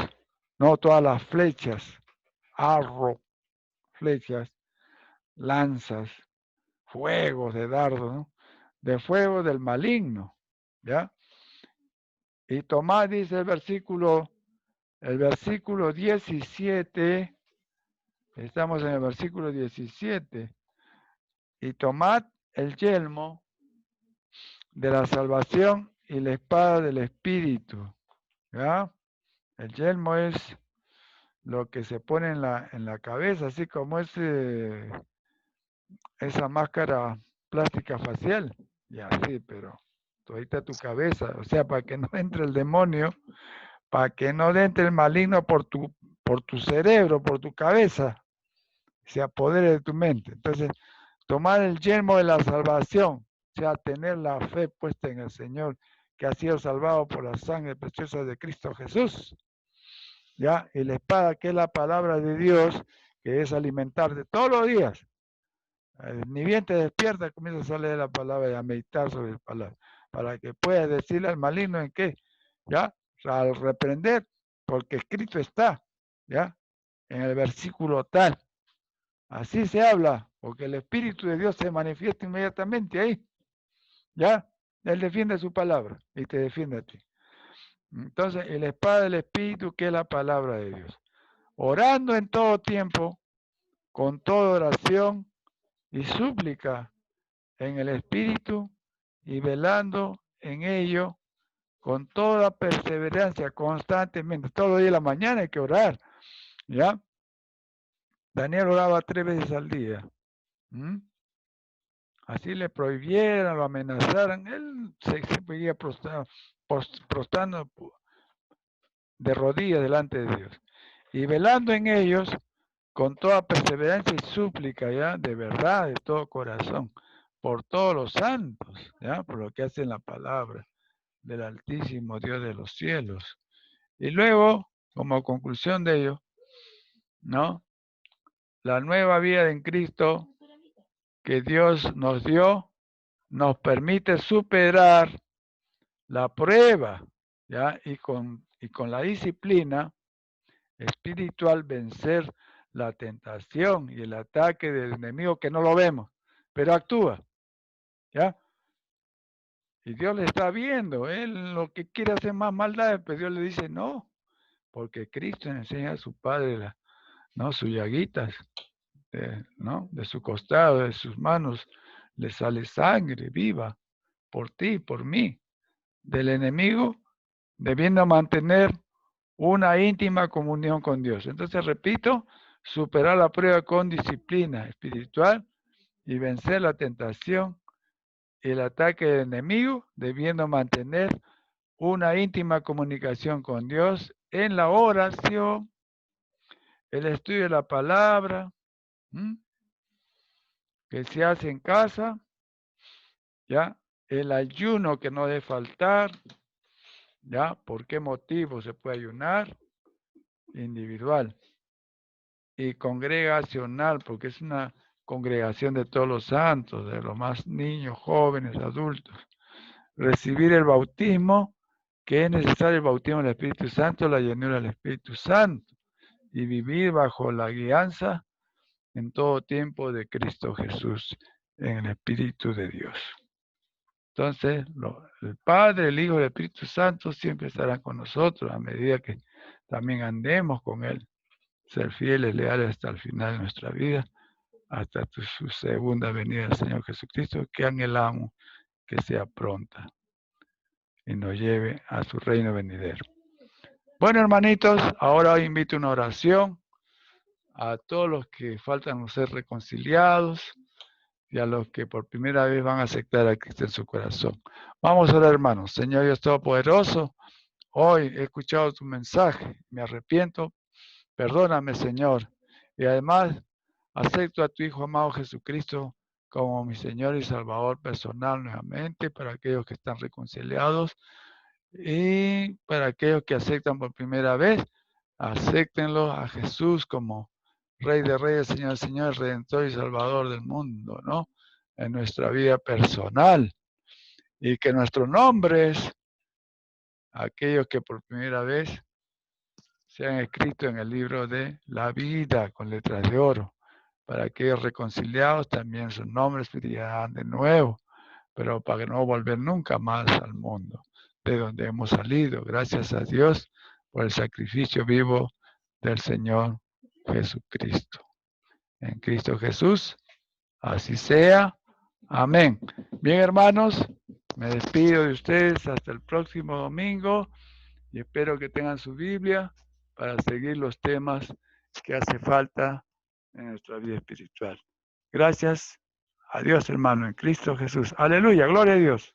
no todas las flechas, flechas, lanzas, fuegos de dardo, ¿no? De fuego del maligno, ¿ya? Y tomad, dice el versículo 17, estamos en el versículo 17, y tomad el yelmo de la salvación y la espada del Espíritu, ¿ya? El yelmo es lo que se pone en la cabeza, así como esa máscara plástica facial, y así, pero todita tu cabeza, o sea, para que no entre el demonio, para que no entre el maligno por tu cerebro, por tu cabeza, se apodere de tu mente. Entonces, tomar el yelmo de la salvación, o sea, tener la fe puesta en el Señor, que ha sido salvado por la sangre preciosa de Cristo Jesús, ¿ya? Y la espada, que es la palabra de Dios, que es alimentarte todos los días. Ni bien te despiertas, comienzas a leer la palabra y a meditar sobre la palabra, para que puedas decirle al maligno en qué, ¿ya? Al reprender, porque escrito está, ¿ya? En el versículo tal. Así se habla, porque el Espíritu de Dios se manifiesta inmediatamente ahí, ¿ya? Él defiende su palabra y te defiende a ti. Entonces, la espada del Espíritu, que es la palabra de Dios. Orando en todo tiempo, con toda oración y súplica en el Espíritu, y velando en ello con toda perseverancia, constantemente. Todo día de la mañana hay que orar, ¿ya? Daniel oraba 3 veces al día. Así le prohibieran, lo amenazaran, él se seguía prostrando de rodillas delante de Dios. Y velando en ellos con toda perseverancia y súplica, ¿ya? De verdad, de todo corazón, por todos los santos, ¿ya? Por lo que hace la palabra del Altísimo Dios de los cielos. Y luego, como conclusión de ello, ¿no? La nueva vida en Cristo que Dios nos dio nos permite superar la prueba, ¿ya? Y con la disciplina espiritual vencer la tentación y el ataque del enemigo, que no lo vemos, pero actúa, ¿ya? Y Dios le está viendo, él lo que quiere hacer más maldad, pero Dios le dice no, porque Cristo enseña a su Padre, ¿no? Sus llaguitas, ¿no? De su costado, de sus manos, le sale sangre viva por ti, por mí, del enemigo, debiendo mantener una íntima comunión con Dios. Entonces, repito, superar la prueba con disciplina espiritual y vencer la tentación y el ataque del enemigo, debiendo mantener una íntima comunicación con Dios en la oración, el estudio de la palabra, que se hace en casa, ¿ya? El ayuno que no debe faltar, ¿ya? ¿Por qué motivo se puede ayunar? Individual. Y congregacional, porque es una congregación de todos los santos, de los más niños, jóvenes, adultos. Recibir el bautismo, que es necesario el bautismo del Espíritu Santo, la llenura del Espíritu Santo, y vivir bajo la guianza en todo tiempo de Cristo Jesús, en el Espíritu de Dios. Entonces, el Padre, el Hijo y el Espíritu Santo siempre estarán con nosotros a medida que también andemos con Él. Ser fieles, leales hasta el final de nuestra vida, hasta su segunda venida del Señor Jesucristo, que anhelamos que sea pronta y nos lleve a su reino venidero. Bueno, hermanitos, ahora os invito a una oración a todos los que faltan ser reconciliados y a los que por primera vez van a aceptar a Cristo en su corazón. Vamos a orar, hermanos. Señor Dios Todopoderoso, hoy he escuchado tu mensaje, me arrepiento, perdóname, Señor, y además acepto a tu Hijo amado Jesucristo como mi Señor y Salvador personal nuevamente para aquellos que están reconciliados y para aquellos que aceptan por primera vez, acéptenlo a Jesús como Rey de Reyes, Señor de Señores, Redentor y Salvador del mundo, ¿no? En nuestra vida personal. y que nuestros nombres, aquellos que por primera vez sean escritos en el libro de la vida con letras de oro. Para aquellos reconciliados también sus nombres brillarán de nuevo, pero para no volver nunca más al mundo de donde hemos salido. Gracias a Dios por el sacrificio vivo del Señor Jesucristo. En Cristo Jesús, así sea. Amén. Bien, hermanos, me despido de ustedes hasta el próximo domingo y espero que tengan su Biblia para seguir los temas que hace falta en nuestra vida espiritual. Gracias a Dios, hermano, en Cristo Jesús. Aleluya, gloria a Dios.